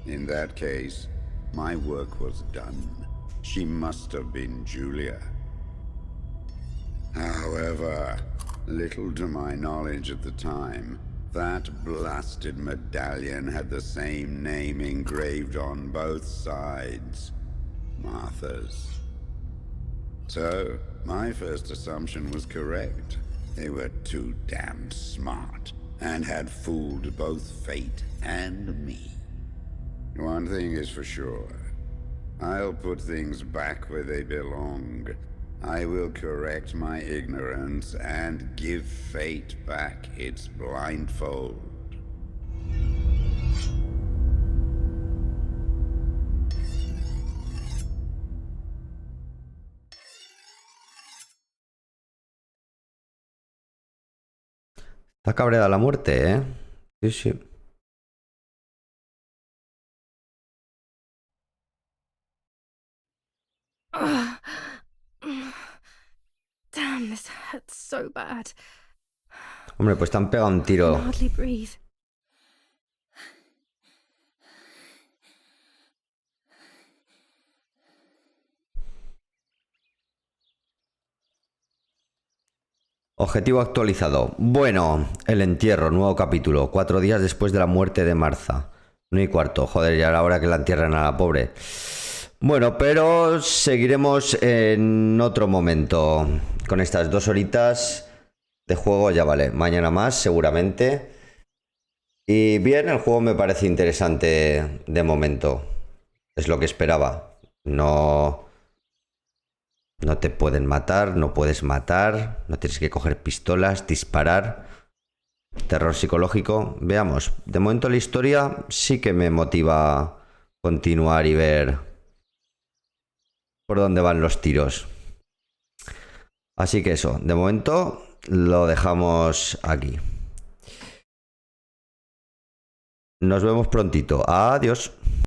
In that case, my work was done. She must have been Julia. However, little to my knowledge at the time, that blasted medallion had the same name engraved on both sides. Martha's. So, my first assumption was correct. They were too damn smart, and had fooled both fate and me. One thing is for sure. I'll put things back where they belong. I will correct my ignorance and give fate back its blindfold. Está cabreada la muerte, ¿eh? Sí, sí. Damn, this hurts so bad. Hombre, pues te han pegado un I can tiro. hardly breathe. Objetivo actualizado. Bueno, el entierro, nuevo capítulo. 4 días después de la muerte de Martha. 1:15. Joder, ya era hora que la entierren a la pobre. Bueno, pero seguiremos en otro momento. Con estas 2 horitas de juego ya vale. Mañana más, seguramente. Y bien, el juego me parece interesante de momento. Es lo que esperaba. No te pueden matar, no puedes matar, no tienes que coger pistolas, disparar. Terror psicológico. Veamos. De momento la historia sí que me motiva continuar y ver por dónde van los tiros. Así que eso, de momento lo dejamos aquí. Nos vemos prontito. Adiós.